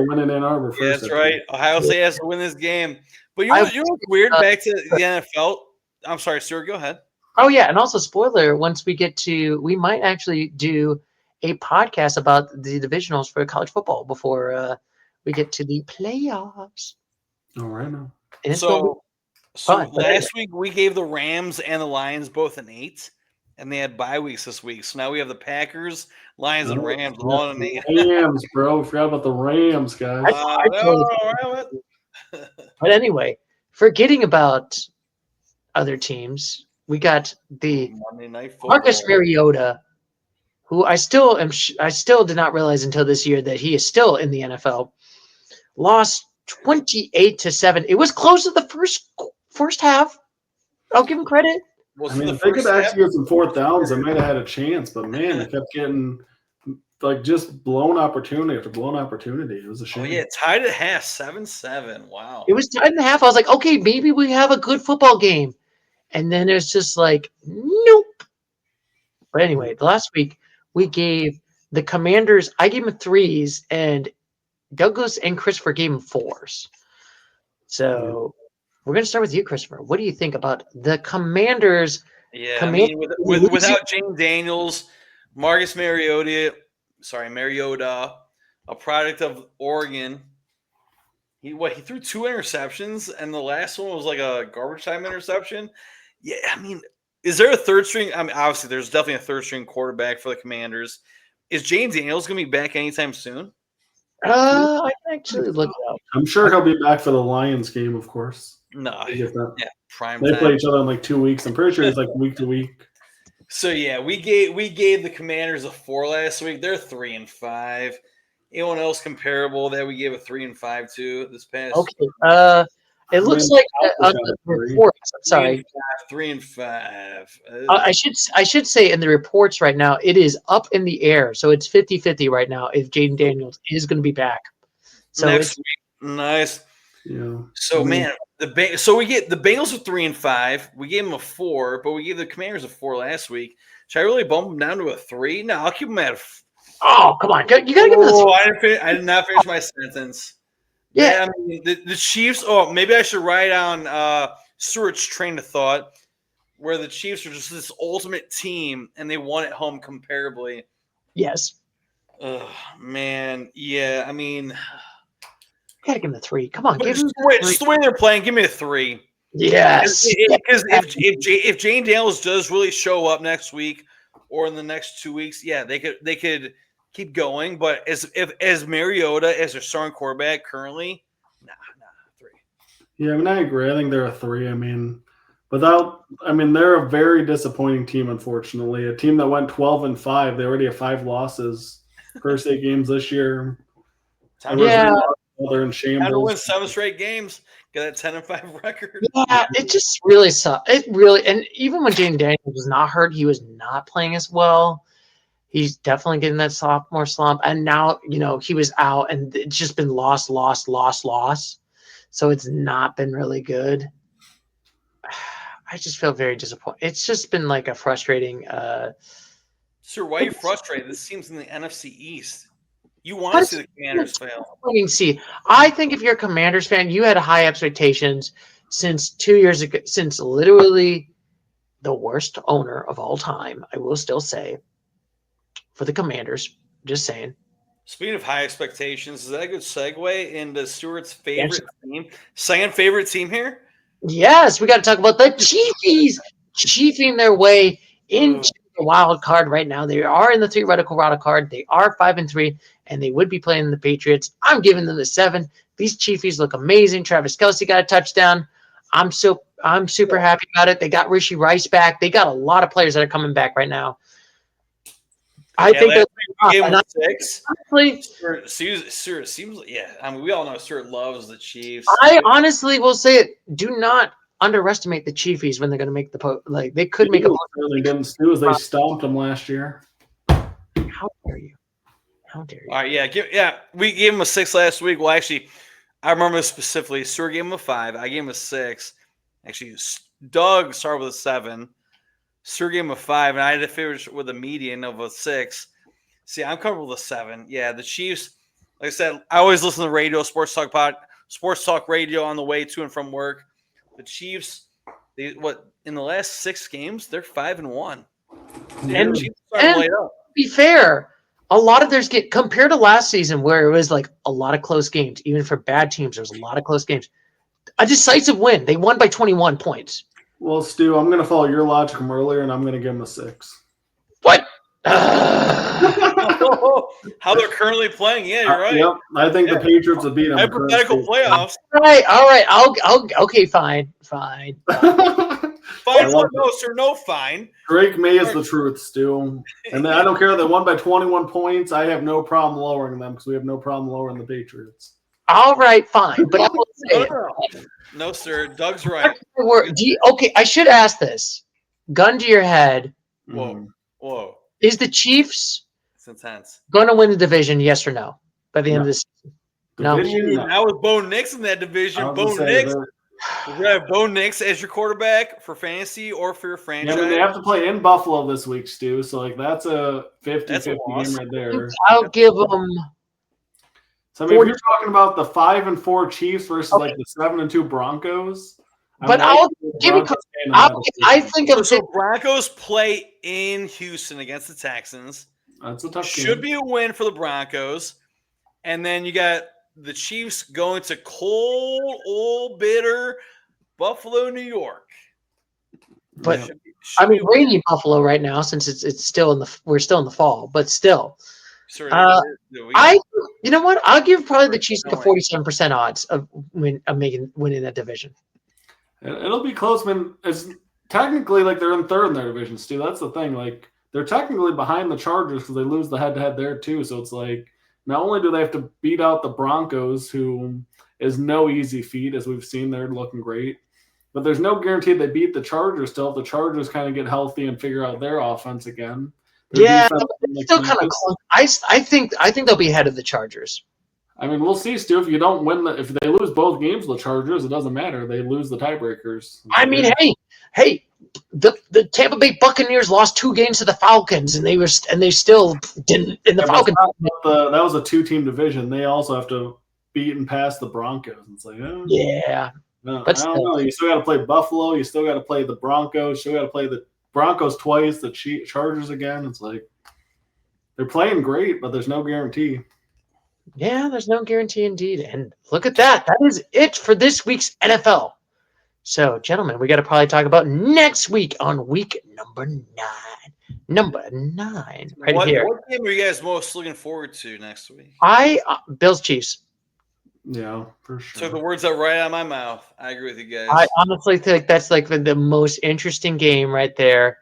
win in Ann Arbor first. Yeah, that's right. Ohio State has to win this game. But you know what's weird? Back to the NFL. I'm sorry, Stuart. Go ahead. Oh yeah, and also spoiler. Once we might actually do a podcast about the divisionals for college football before we get to the playoffs. All right now. So last week we gave the Rams and the Lions both an 8, and they had bye weeks this week. So now we have the Packers, Lions, and Rams all on an 8. Rams, bro. Forgot about the Rams, guys. But anyway, forgetting about other teams, we got the Monday Night Football. Marcus Mariota, who I still did not realize until this year that he is still in the NFL. Lost 28-7. It was close to the first half. I'll give him credit. I mean, if they could actually get some fourth downs, they might have had a chance. But man, they kept getting just blown opportunity after blown opportunity. It was a shame. Oh yeah, tied at half, 7-7. Wow. It was tied in the half. I was like, okay, maybe we have a good football game. And then it's just like, nope. But anyway, last week we gave the Commanders, I gave them 3s, and Douglas and Christopher gave them 4s. So we're going to start with you, Christopher. What do you think about the Commanders? Yeah, I mean, without James Daniels, Marcus Mariota, a product of Oregon. He threw 2 interceptions, and the last one was like a garbage time interception. Yeah, I mean, is there a third string? I mean, obviously, there's definitely a third string quarterback for the Commanders. Is James Daniels going to be back anytime soon? I can actually look it up. I'm sure he'll be back for the Lions game, of course. No, prime they time. play each other in like 2 weeks. I'm pretty sure it's like week to week. So yeah, we gave the Commanders a 4 last week. They're 3-5. Anyone else comparable that we gave a 3-5 to this past? Okay. It looks like on the reports. I'm sorry. 3-5. I should say in the reports right now, it is up in the air. So it's 50-50 right now if Jaden Daniels is going to be back. So next week. Nice. Yeah. So man, so we get the Bengals with 3-5. We gave them a 4, but we gave the Commanders a 4 last week. Should I really bump them down to a 3? No, I'll keep them at a. Oh, come on! You got to give them a 3. I did not finish my sentence. Yeah, I mean, the Chiefs. Oh, maybe I should write on Stuart's train of thought, where the Chiefs are just this ultimate team and they won at home comparably. Yes. Man, yeah. I mean, gotta give them a 3. Come on, just the way they're playing. Give me a 3. Yes. Because if Jane Daniels does really show up next week or in the next 2 weeks, yeah, they could keep going. But as Mariota as their starting quarterback currently, nah, 3. Yeah, I mean, I agree. I think they're a 3. I mean, they're a very disappointing team, unfortunately. A team that went 12-5. They already have 5 losses. First 8 games this year. They're in shambles. Time to win 7 straight games. Get that 10-5 record. Yeah, it just really sucks. It really, and even when Jaden Daniels was not hurt, he was not playing as well. He's definitely getting that sophomore slump. And now, he was out, and it's just been loss. So it's not been really good. I just feel very disappointed. It's just been like a frustrating. Sir, why are you frustrated? This team's in the NFC East. You want to see the Commanders fail. See, I think if you're a Commanders fan, you had high expectations since 2 years ago, since literally the worst owner of all time, I will still say, for the Commanders. Just saying. Speaking of high expectations, is that a good segue into Stuart's favorite team? Second favorite team here? Yes, we got to talk about the Chiefs chiefing their way into the wild card right now. They are in the theoretical wild card. They are 5-3, and they would be playing the Patriots. I'm giving them the 7. These Chiefs look amazing. Travis Kelce got a touchdown. I'm super happy about it. They got Rishi Rice back. They got a lot of players that are coming back right now. I think that 6. Stuart seems like, I mean, we all know Stuart loves the Chiefs. I honestly will say it. Do not underestimate the Chiefs when they're going to make the they could make a. Really didn't do as they stomped them last year. How dare you? All right, we gave him a 6 last week. Well, actually, I remember specifically. Stuart gave him a 5. I gave him a 6. Actually, Doug started with a 7. Stuart gave him a 5, and I had to finish with a median of a 6. See, I'm comfortable with a 7. Yeah, the Chiefs, like I said, I always listen to radio, sports talk radio on the way to and from work. The Chiefs, in the last 6 games, they're 5-1. And to be fair, a lot of theirs get compared to last season where it was like a lot of close games. Even for bad teams, there's a lot of close games. A decisive win. They won by 21 points. Well, Stu, I'm going to follow your logic from earlier, and I'm going to give them a 6. What? How they're currently playing? Yeah, you're right. Yep, I think the Patriots would beat them. Hypothetical playoffs. All right. Okay, fine. Fine for no, sir. No fine. Drake May is the truth, Stu. And I don't care if they won by 21 points. I have no problem lowering them because we have no problem lowering the Patriots. All right, fine. But I will say no, sir. Doug's right. Okay, I should ask this. Gun to your head. Whoa. Is the Chiefs going to win the division, yes or no, by the end of this season? No. Now with Bo Nix in that division, Bo Nix. We're going to have Bo Nix as your quarterback for fantasy or for your franchise. Yeah, they have to play in Buffalo this week, Stu. So, that's a 50-50 game right there. I'll give them. So, if you're talking about the 5-4 Chiefs versus the 7-2 Broncos. But I think so Broncos play in Houston against the Texans. That's a tough game. Should be a win for the Broncos. And then you got the Chiefs going to cold, old, bitter Buffalo, New York. But rainy Buffalo right now since it's still we're still in the fall, but still. Sorry, you know what? I'll give probably the Chiefs a 47% odds of winning that division. It'll be close, man. It's technically they're in third in their division, Stu. That's the thing. They're technically behind the Chargers because they lose the head-to-head there too. So it's not only do they have to beat out the Broncos, who is no easy feat, as we've seen, they're looking great. But there's no guarantee they beat the Chargers still if the Chargers kind of get healthy and figure out their offense again. It's still kind of close. I think they'll be ahead of the Chargers. I mean, we'll see, Stu. If you don't win, if they lose both games, the Chargers, it doesn't matter. They lose the tiebreakers. I mean, hey, the Tampa Bay Buccaneers lost 2 games to the Falcons, and they still didn't. In the Falcons, that was a 2-team division. They also have to beat and pass the Broncos. It's yeah. No, but I don't know. You still got to play Buffalo. You still got to play the Broncos. You still got to play the Broncos twice. The Chargers again. It's they're playing great, but there's no guarantee. Yeah, there's no guarantee indeed. And look at that. That is it for this week's NFL. So, gentlemen, we got to probably talk about next week on week number 9. Right here. What game are you guys most looking forward to next week? Bills Chiefs. Yeah, for sure. So the words are right out of my mouth. I agree with you guys. I honestly think that's the most interesting game right there.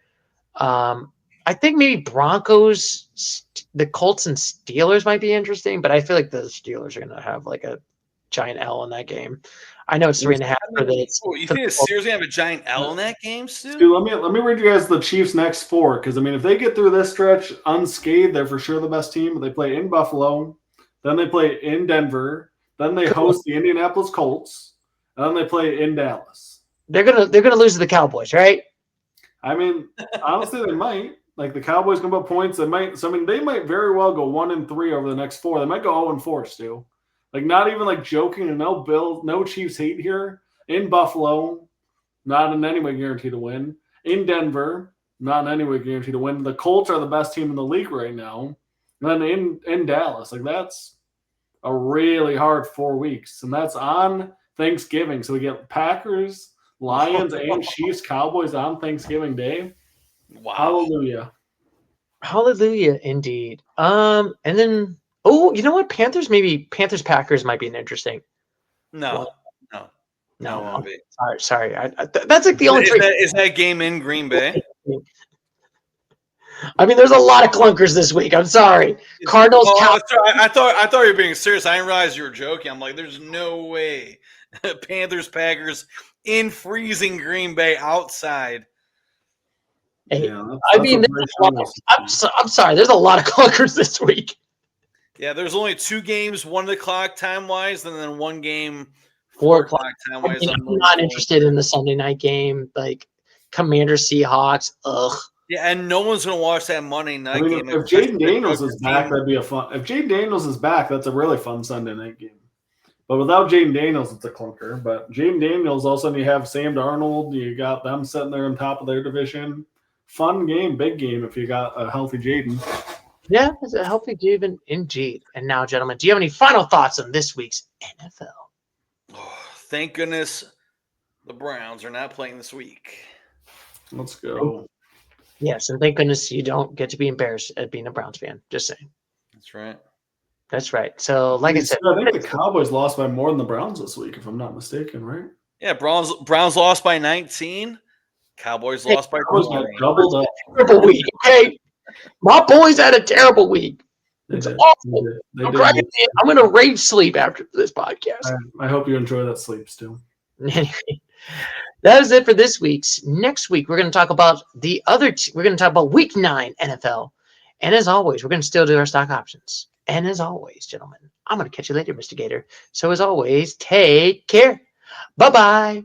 I think maybe Broncos, the Colts and Steelers might be interesting, but I feel like the Steelers are going to have a giant L in that game. I know it's 3.5 for the. You think the Steelers going to have a giant L in that game, Stu? Dude, let me read you guys the Chiefs' next 4 because if they get through this stretch unscathed, they're for sure the best team. They play in Buffalo, then they play in Denver, then they host the Indianapolis Colts, and then they play in Dallas. They're gonna lose to the Cowboys, right? I mean, honestly, they might. The Cowboys can put points. They might. So they might very well go 1-3 over the next 4. They might go 0-4, Stu. Not even joking, and no Bills, no Chiefs hate here. In Buffalo, not in any way guaranteed to win. In Denver, not in any way guaranteed to win. The Colts are the best team in the league right now. And then in Dallas, that's a really hard 4 weeks, and that's on Thanksgiving. So we get Packers, Lions, and Chiefs, Cowboys on Thanksgiving Day. Wow! Hallelujah, indeed. And then. Oh, you know what? Panthers Packers might be an interesting. No. Won't be. Sorry. That's the only. Is that game in Green Bay? I mean, there's a lot of clunkers this week. I'm sorry. Cardinals. I thought you were being serious. I didn't realize you were joking. I'm there's no way. Panthers Packers in freezing Green Bay outside. Hey, I'm sorry. There's a lot of clunkers this week. Yeah, there's only 2 games, 1 o'clock time-wise, and then 1 game 4 o'clock time-wise. I'm not interested in the Sunday night game, Commanders Seahawks. Ugh. Yeah, and no one's going to watch that Monday night game. If Jaden Daniels is back, that'd be a fun. If Jaden Daniels is back, that's a really fun Sunday night game. But without Jaden Daniels, it's a clunker. But Jaden Daniels, all of a sudden you have Sam Darnold. You got them sitting there on top of their division. Fun game, big game if you got a healthy Jaden. Yeah, it's a healthy Jaden indeed. And now, gentlemen, do you have any final thoughts on this week's NFL? Oh, thank goodness the Browns are not playing this week. Let's go. Yes, and thank goodness you don't get to be embarrassed at being a Browns fan. Just saying. That's right. That's right. So, like I said, I think the Cowboys lost by more than the Browns this week, if I'm not mistaken, right? Yeah, Browns lost by 19. Cowboys lost by 20. Doubled up. Terrible week. Okay, my boys had a terrible week. It's awful. I'm going to rage sleep after this podcast. I hope you enjoy that sleep, Stu. Anyway, that is it for this week's. Next week, we're going to talk about the other. We're going to talk about Week 9 NFL, and as always, we're going to still do our stock options. And as always, gentlemen, I'm going to catch you later, Mr. Gator. So as always, take care. Bye-bye.